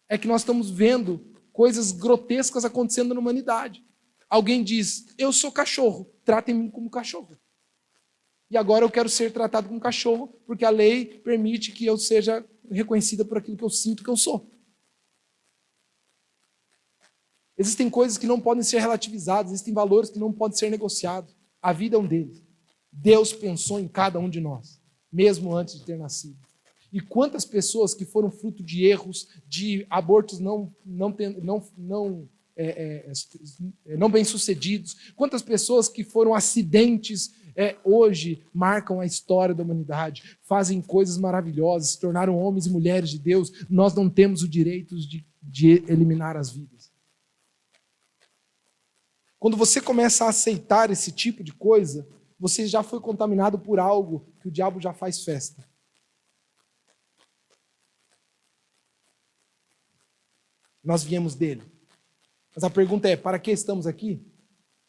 é que nós estamos vendo coisas grotescas acontecendo na humanidade. Alguém diz, eu sou cachorro, tratem-me como cachorro. E agora eu quero ser tratado como cachorro, porque a lei permite que eu seja reconhecida por aquilo que eu sinto que eu sou. Existem coisas que não podem ser relativizadas, existem valores que não podem ser negociados. A vida é um deles. Deus pensou em cada um de nós, mesmo antes de ter nascido. E quantas pessoas que foram fruto de erros, de abortos não bem-sucedidos, quantas pessoas que foram acidentes, hoje marcam a história da humanidade, fazem coisas maravilhosas, se tornaram homens e mulheres de Deus. Nós não temos o direito de eliminar as vidas. Quando você começa a aceitar esse tipo de coisa, você já foi contaminado por algo que o diabo já faz festa. Nós viemos dele. Mas a pergunta é, para que estamos aqui?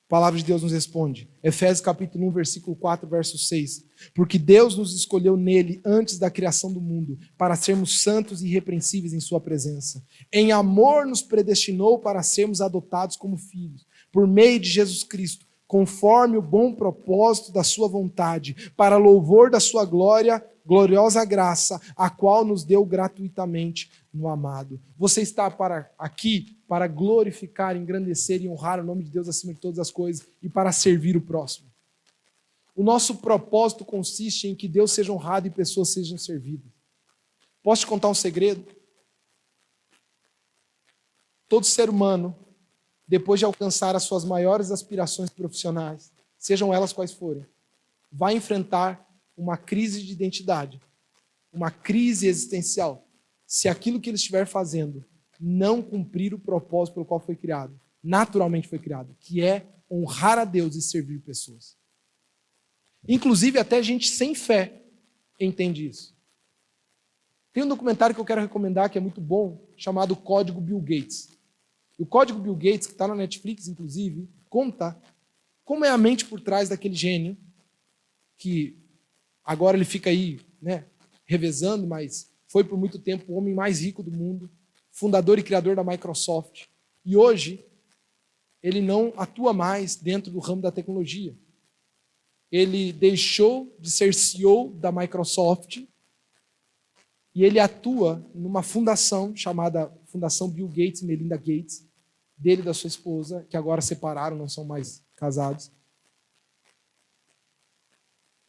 A palavra de Deus nos responde. Efésios capítulo 1, versículo 4, verso 6. Porque Deus nos escolheu nele antes da criação do mundo, para sermos santos e irrepreensíveis em sua presença. Em amor nos predestinou para sermos adotados como filhos, por meio de Jesus Cristo, conforme o bom propósito da sua vontade, para louvor da sua gloriosa graça, a qual nos deu gratuitamente no amado. Você está aqui para glorificar, engrandecer e honrar o nome de Deus acima de todas as coisas e para servir o próximo. O nosso propósito consiste em que Deus seja honrado e pessoas sejam servidas. Posso te contar um segredo? Todo ser humano, depois de alcançar as suas maiores aspirações profissionais, sejam elas quais forem, vai enfrentar uma crise de identidade, uma crise existencial, se aquilo que ele estiver fazendo não cumprir o propósito pelo qual foi criado, naturalmente foi criado, que é honrar a Deus e servir pessoas. Inclusive, até gente sem fé entende isso. Tem um documentário que eu quero recomendar, que é muito bom, chamado Código Bill Gates. E o Código Bill Gates, que está na Netflix, inclusive, conta como é a mente por trás daquele gênio, que agora ele fica aí, né, revezando, mas foi por muito tempo o homem mais rico do mundo, fundador e criador da Microsoft. E hoje, ele não atua mais dentro do ramo da tecnologia. Ele deixou de ser CEO da Microsoft e ele atua numa fundação chamada Fundação Bill Gates e Melinda Gates, dele e da sua esposa, que agora separaram, não são mais casados.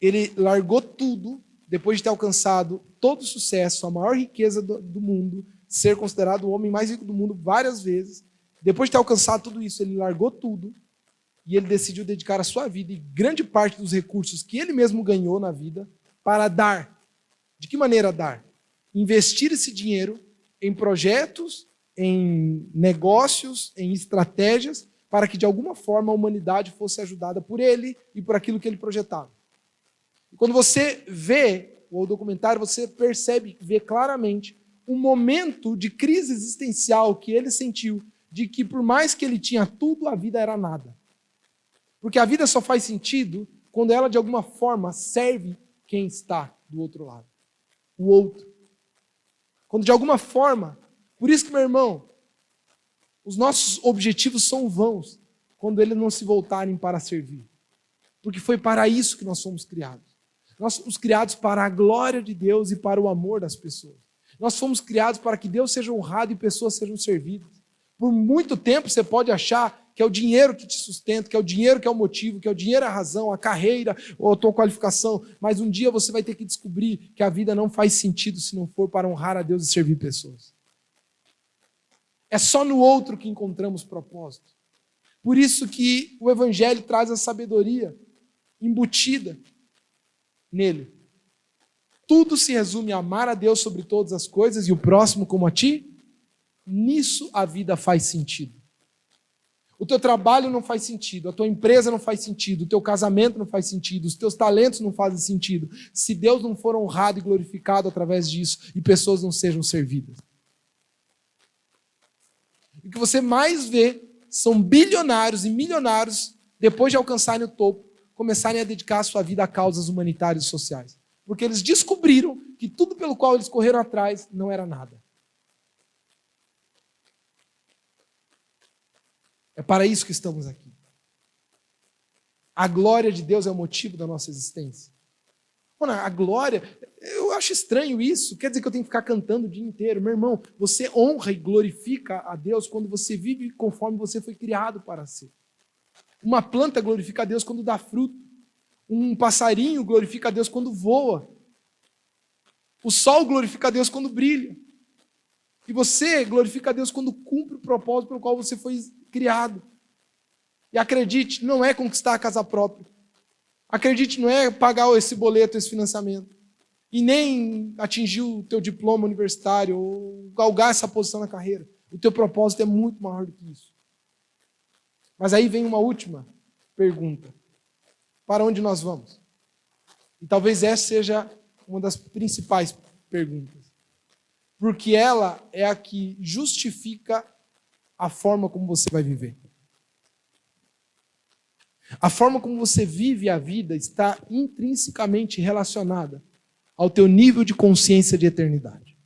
Ele largou tudo, depois de ter alcançado todo o sucesso, a maior riqueza do mundo, ser considerado o homem mais rico do mundo várias vezes. Depois de ter alcançado tudo isso, ele largou tudo e ele decidiu dedicar a sua vida e grande parte dos recursos que ele mesmo ganhou na vida para dar. De que maneira dar? Investir esse dinheiro em projetos, em negócios, em estratégias, para que de alguma forma a humanidade fosse ajudada por ele e por aquilo que ele projetava. E quando você vê o documentário, você percebe, vê claramente um momento de crise existencial que ele sentiu, de que por mais que ele tinha tudo, a vida era nada. Porque a vida só faz sentido quando ela de alguma forma serve quem está do outro lado, o outro. Quando de alguma forma, por isso que, meu irmão, os nossos objetivos são vãos quando eles não se voltarem para servir. Porque foi para isso que nós fomos criados. Nós fomos criados para a glória de Deus e para o amor das pessoas. Nós fomos criados para que Deus seja honrado e pessoas sejam servidas. Por muito tempo você pode achar que é o dinheiro que te sustenta, que é o dinheiro que é o motivo, que é o dinheiro a razão, a carreira ou a tua qualificação, mas um dia você vai ter que descobrir que a vida não faz sentido se não for para honrar a Deus e servir pessoas. É só no outro que encontramos propósito. Por isso que o Evangelho traz a sabedoria embutida nele. Tudo se resume a amar a Deus sobre todas as coisas e o próximo como a ti. Nisso a vida faz sentido. O teu trabalho não faz sentido, a tua empresa não faz sentido, o teu casamento não faz sentido, os teus talentos não fazem sentido, se Deus não for honrado e glorificado através disso e pessoas não sejam servidas. O que você mais vê são bilionários e milionários, depois de alcançarem o topo, começarem a dedicar a sua vida a causas humanitárias e sociais. Porque eles descobriram que tudo pelo qual eles correram atrás não era nada. É para isso que estamos aqui. A glória de Deus é o motivo da nossa existência. Mano, a glória, eu acho estranho isso. Quer dizer que eu tenho que ficar cantando o dia inteiro. Meu irmão, você honra e glorifica a Deus quando você vive conforme você foi criado para ser. Uma planta glorifica a Deus quando dá fruto. Um passarinho glorifica a Deus quando voa. O sol glorifica a Deus quando brilha. E você glorifica a Deus quando cumpre o propósito pelo qual você foi criado. E acredite, não é conquistar a casa própria. Acredite, não é pagar esse boleto, esse financiamento. E nem atingir o teu diploma universitário ou galgar essa posição na carreira. O teu propósito é muito maior do que isso. Mas aí vem uma última pergunta. Para onde nós vamos? E talvez essa seja uma das principais perguntas. Porque ela é a que justifica a forma como você vai viver. A forma como você vive a vida está intrinsecamente relacionada ao teu nível de consciência de eternidade.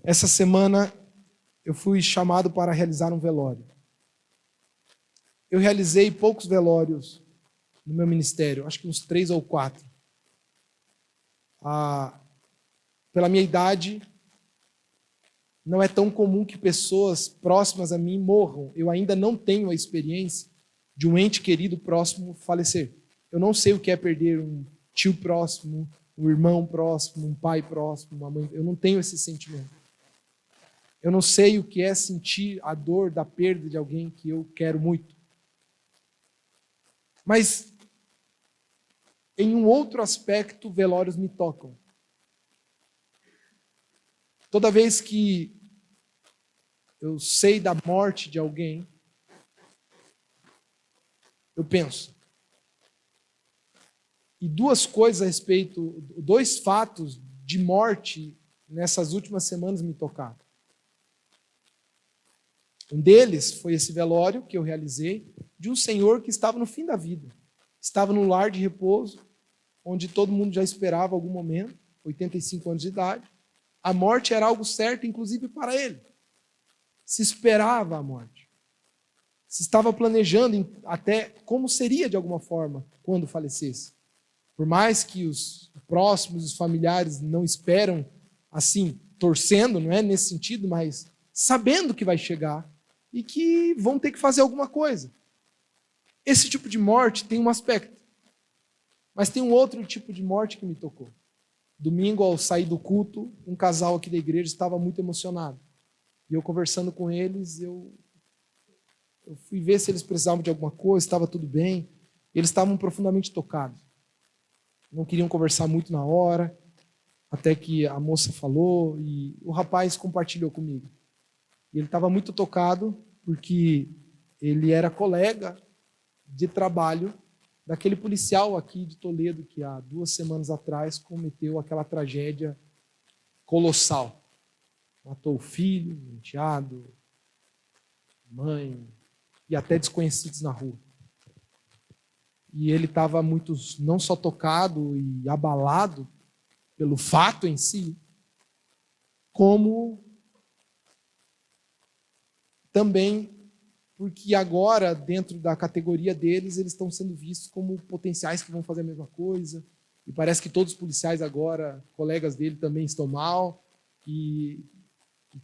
Essa semana eu fui chamado para realizar um velório. Eu realizei poucos velórios no meu ministério, acho que uns 3 ou 4. Pela minha idade, não é tão comum que pessoas próximas a mim morram. Eu ainda não tenho a experiência de um ente querido próximo falecer. Eu não sei o que é perder um tio próximo, um irmão próximo, um pai próximo, uma mãe. Eu não tenho esse sentimento. Eu não sei o que é sentir a dor da perda de alguém que eu quero muito. Mas, em um outro aspecto, velórios me tocam. Toda vez que eu sei da morte de alguém, eu penso. E duas coisas a respeito, dois fatos de morte nessas últimas semanas me tocaram. Um deles foi esse velório que eu realizei de um senhor que estava no fim da vida. Estava num lar de repouso, onde todo mundo já esperava algum momento, 85 anos de idade. A morte era algo certo, inclusive para ele. Se esperava a morte. Se estava planejando até como seria de alguma forma quando falecesse. Por mais que os próximos, os familiares não esperam assim, torcendo, não é nesse sentido, mas sabendo que vai chegar e que vão ter que fazer alguma coisa. Esse tipo de morte tem um aspecto. Mas tem um outro tipo de morte que me tocou. Domingo, ao sair do culto, um casal aqui da igreja estava muito emocionado. E eu conversando com eles, eu fui ver se eles precisavam de alguma coisa, estava tudo bem. Eles estavam profundamente tocados. Não queriam conversar muito na hora, até que a moça falou e o rapaz compartilhou comigo. E ele estava muito tocado porque ele era colega de trabalho daquele policial aqui de Toledo que há 2 semanas atrás cometeu aquela tragédia colossal. Matou o filho, o enteado, mãe e até desconhecidos na rua. E ele estava muito, não só tocado e abalado pelo fato em si, como também porque agora, dentro da categoria deles, eles estão sendo vistos como potenciais que vão fazer a mesma coisa. E parece que todos os policiais agora, colegas dele, também estão mal. E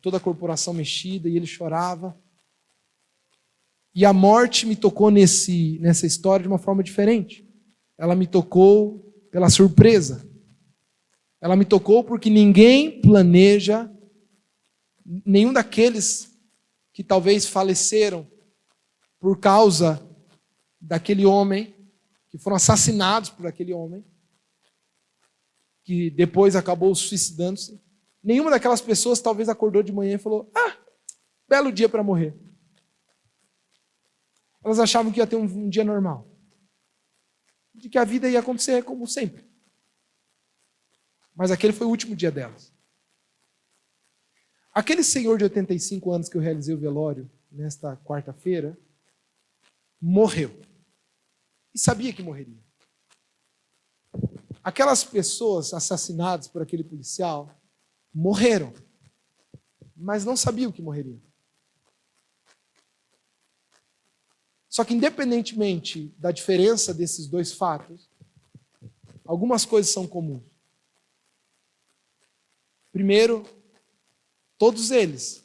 toda a corporação mexida, e ele chorava. E a morte me tocou nessa história de uma forma diferente. Ela me tocou pela surpresa. Ela me tocou porque ninguém planeja, nenhum daqueles que talvez faleceram por causa daquele homem, que foram assassinados por aquele homem, que depois acabou suicidando-se. Nenhuma daquelas pessoas talvez acordou de manhã e falou: belo dia para morrer. Elas achavam que ia ter um dia normal. De que a vida ia acontecer como sempre. Mas aquele foi o último dia delas. Aquele senhor de 85 anos que eu realizei o velório nesta quarta-feira, morreu. E sabia que morreria. Aquelas pessoas assassinadas por aquele policial morreram, mas não sabiam que morreriam. Só que independentemente da diferença desses dois fatos, algumas coisas são comuns. Primeiro, todos eles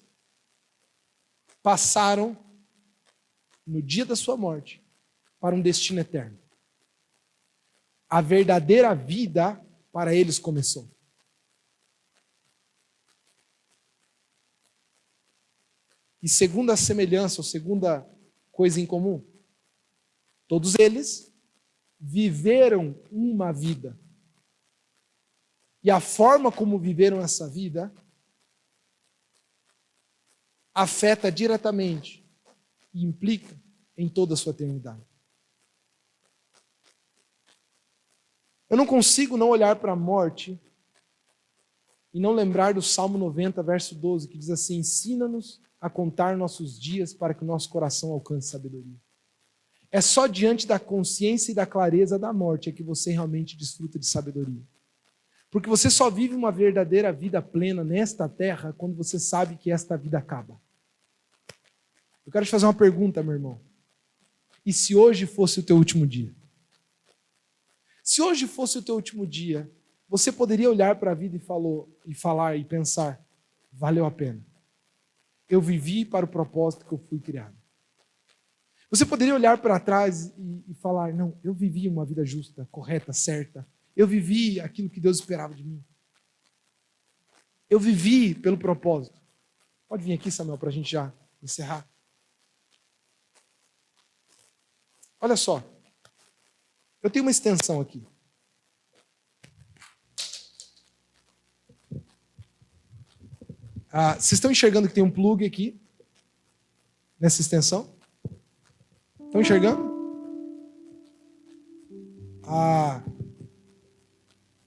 passaram no dia da sua morte para um destino eterno. A verdadeira vida para eles começou. E segunda semelhança, ou segunda coisa em comum, todos eles viveram uma vida. E a forma como viveram essa vida afeta diretamente e implica em toda a sua eternidade. Eu não consigo não olhar para a morte e não lembrar do Salmo 90, verso 12, que diz assim: ensina-nos a contar nossos dias para que o nosso coração alcance sabedoria. É só diante da consciência e da clareza da morte é que você realmente desfruta de sabedoria. Porque você só vive uma verdadeira vida plena nesta terra quando você sabe que esta vida acaba. Eu quero te fazer uma pergunta, meu irmão. E se hoje fosse o teu último dia? Se hoje fosse o teu último dia, você poderia olhar para a vida e falar e pensar: valeu a pena. Eu vivi para o propósito que eu fui criado. Você poderia olhar para trás e falar: não, eu vivi uma vida justa, correta, certa. Eu vivi aquilo que Deus esperava de mim. Eu vivi pelo propósito. Pode vir aqui, Samuel, para a gente já encerrar. Olha só. Eu tenho uma extensão aqui. Vocês estão enxergando que tem um plug aqui? Nessa extensão? Estão enxergando?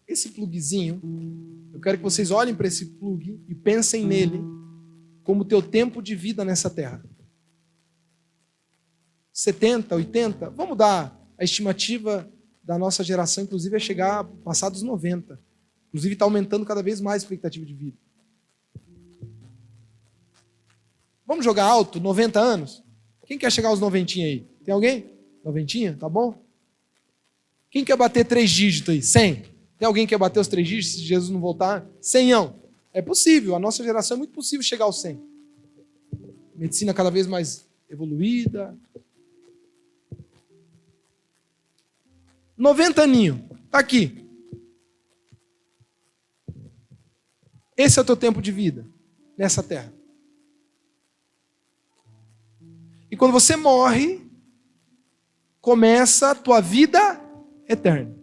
Esse plugzinho, eu quero que vocês olhem para esse plug e pensem nele como teu tempo de vida nessa terra. 70, 80, vamos dar a estimativa da nossa geração, inclusive, é chegar a passar dos 90. Inclusive, está aumentando cada vez mais a expectativa de vida. Vamos jogar alto, 90 anos? Quem quer chegar aos 90 aí? Tem alguém? 90? Tá bom? Quem quer bater 3 dígitos aí? 100? Tem alguém que quer bater os 3 dígitos se Jesus não voltar? 100. É possível, a nossa geração é muito possível chegar aos 100. Medicina cada vez mais evoluída. 90 aninhos, tá aqui. Esse é o teu tempo de vida nessa terra. E quando você morre, começa a tua vida eterna.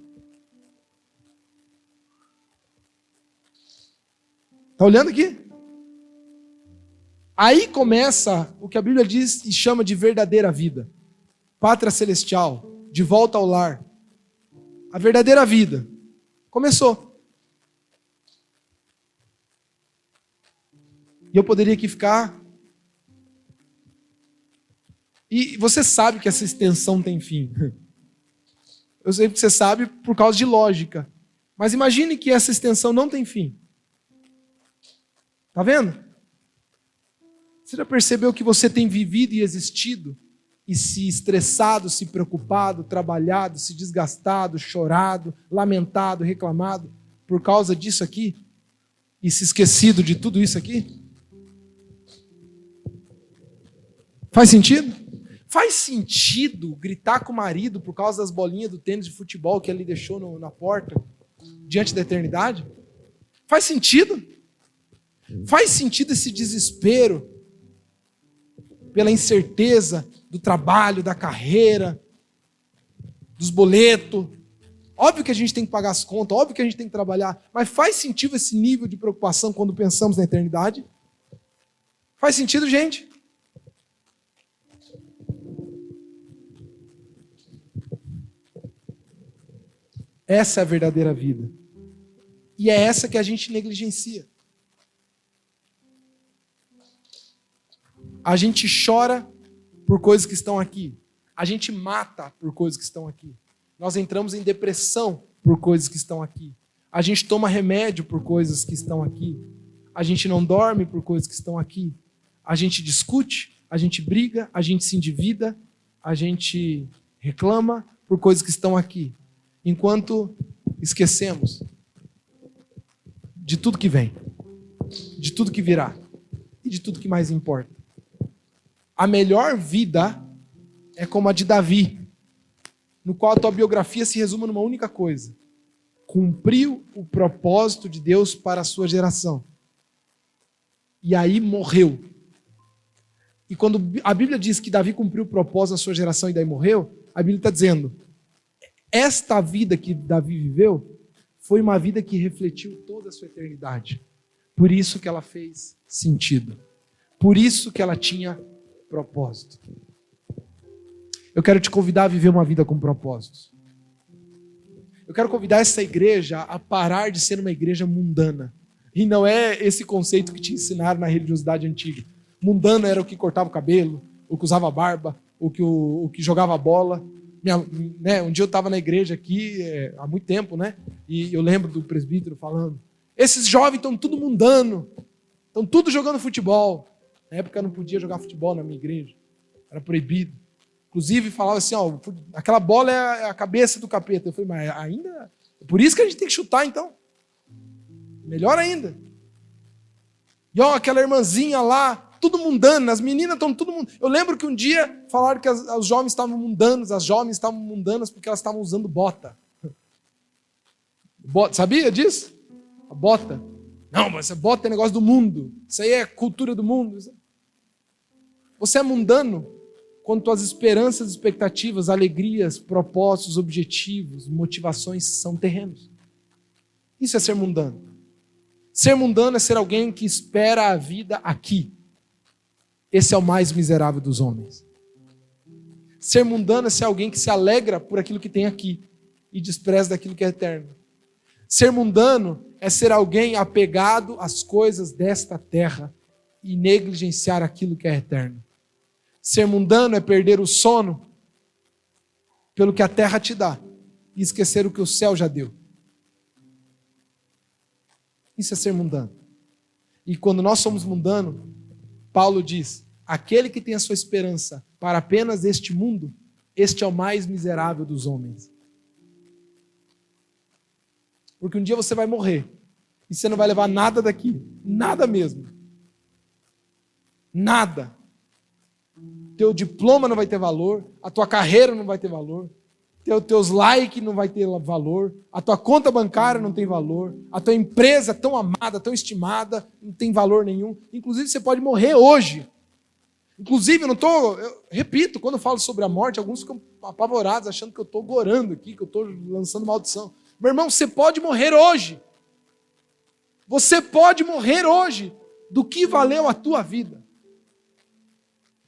Está olhando aqui? Aí começa o que a Bíblia diz e chama de verdadeira vida. Pátria celestial, de volta ao lar. A verdadeira vida começou. E eu poderia aqui ficar. E você sabe que essa extensão tem fim. Eu sei que você sabe por causa de lógica. Mas imagine que essa extensão não tem fim. Está vendo? Você já percebeu que você tem vivido e existido? E se estressado, se preocupado, trabalhado, se desgastado, chorado, lamentado, reclamado por causa disso aqui? E se esquecido de tudo isso aqui? Faz sentido? Faz sentido gritar com o marido por causa das bolinhas do tênis de futebol que ele deixou na porta diante da eternidade? Faz sentido? Faz sentido esse desespero pela incerteza do trabalho, da carreira, dos boletos? Óbvio que a gente tem que pagar as contas, óbvio que a gente tem que trabalhar, mas faz sentido esse nível de preocupação quando pensamos na eternidade? Faz sentido, gente? Essa é a verdadeira vida. E é essa que a gente negligencia. A gente chora por coisas que estão aqui. A gente mata por coisas que estão aqui. Nós entramos em depressão por coisas que estão aqui. A gente toma remédio por coisas que estão aqui. A gente não dorme por coisas que estão aqui. A gente discute, a gente briga, a gente se endivida, a gente reclama por coisas que estão aqui. Enquanto esquecemos de tudo que vem, de tudo que virá e de tudo que mais importa. A melhor vida é como a de Davi, no qual a tua biografia se resume numa única coisa: cumpriu o propósito de Deus para a sua geração. E aí morreu. E quando a Bíblia diz que Davi cumpriu o propósito da sua geração e daí morreu, a Bíblia está dizendo: esta vida que Davi viveu foi uma vida que refletiu toda a sua eternidade. Por isso que ela fez sentido. Por isso que ela tinha propósito. Eu quero te convidar a viver uma vida com propósitos. Eu quero convidar essa igreja a parar de ser uma igreja mundana. E não é esse conceito que te ensinaram na religiosidade antiga. Mundano era o que cortava o cabelo, o que usava barba, o que jogava bola. Um dia eu estava na igreja aqui, há muito tempo, né? E eu lembro do presbítero falando: esses jovens estão tudo mundano, estão tudo jogando futebol. Na época eu não podia jogar futebol na minha igreja, era proibido. Inclusive falava assim: ó, aquela bola é a cabeça do capeta. Eu falei: mas ainda? É por isso que a gente tem que chutar então. Melhor ainda. E ó, aquela irmãzinha lá, tudo mundano, as meninas estão tudo mundano. Eu lembro que um dia falaram que os jovens estavam mundanos, as jovens estavam mundanas porque elas estavam usando bota. Sabia disso? A bota. Não, mas essa bota é negócio do mundo. Isso aí é cultura do mundo. Você é mundano quando tuas esperanças, expectativas, alegrias, propósitos, objetivos, motivações são terrenos. Isso é ser mundano. Ser mundano é ser alguém que espera a vida aqui. Esse é o mais miserável dos homens. Ser mundano é ser alguém que se alegra por aquilo que tem aqui e despreza daquilo que é eterno. Ser mundano é ser alguém apegado às coisas desta terra e negligenciar aquilo que é eterno. Ser mundano é perder o sono pelo que a terra te dá e esquecer o que o céu já deu. Isso é ser mundano. E quando nós somos mundanos, Paulo diz: aquele que tem a sua esperança para apenas este mundo, este é o mais miserável dos homens. Porque um dia você vai morrer e você não vai levar nada daqui, nada mesmo. Nada. Teu diploma não vai ter valor, a tua carreira não vai ter valor, teus likes não vai ter valor, a tua conta bancária não tem valor, a tua empresa tão amada, tão estimada, não tem valor nenhum. Inclusive, você pode morrer hoje. Inclusive, eu repito, quando eu falo sobre a morte, alguns ficam apavorados, achando que eu estou gorando aqui, que eu estou lançando maldição. Meu irmão, você pode morrer hoje. Você pode morrer hoje. Do que valeu a tua vida?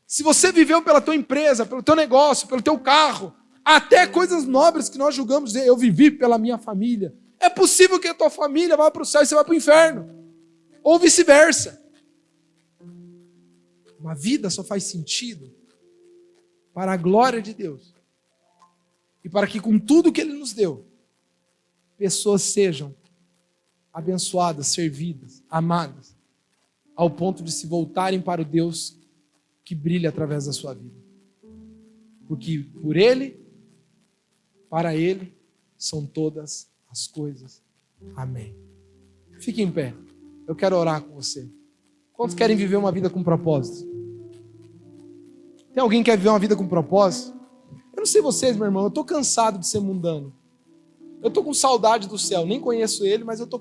Se você viveu pela tua empresa, pelo teu negócio, pelo teu carro, até coisas nobres que nós julgamos, eu vivi pela minha família. É possível que a tua família vá para o céu e você vá para o inferno. Ou vice-versa. Uma vida só faz sentido para a glória de Deus. E para que com tudo que Ele nos deu, pessoas sejam abençoadas, servidas, amadas, ao ponto de se voltarem para o Deus que brilha através da sua vida. Porque por Ele, para Ele, são todas as coisas. Amém. Fique em pé. Eu quero orar com você. Quantos querem viver uma vida com propósito? Tem alguém que quer viver uma vida com propósito? Eu não sei vocês, meu irmão, eu estou cansado de ser mundano. Eu estou com saudade do céu. Nem conheço ele, mas eu estou com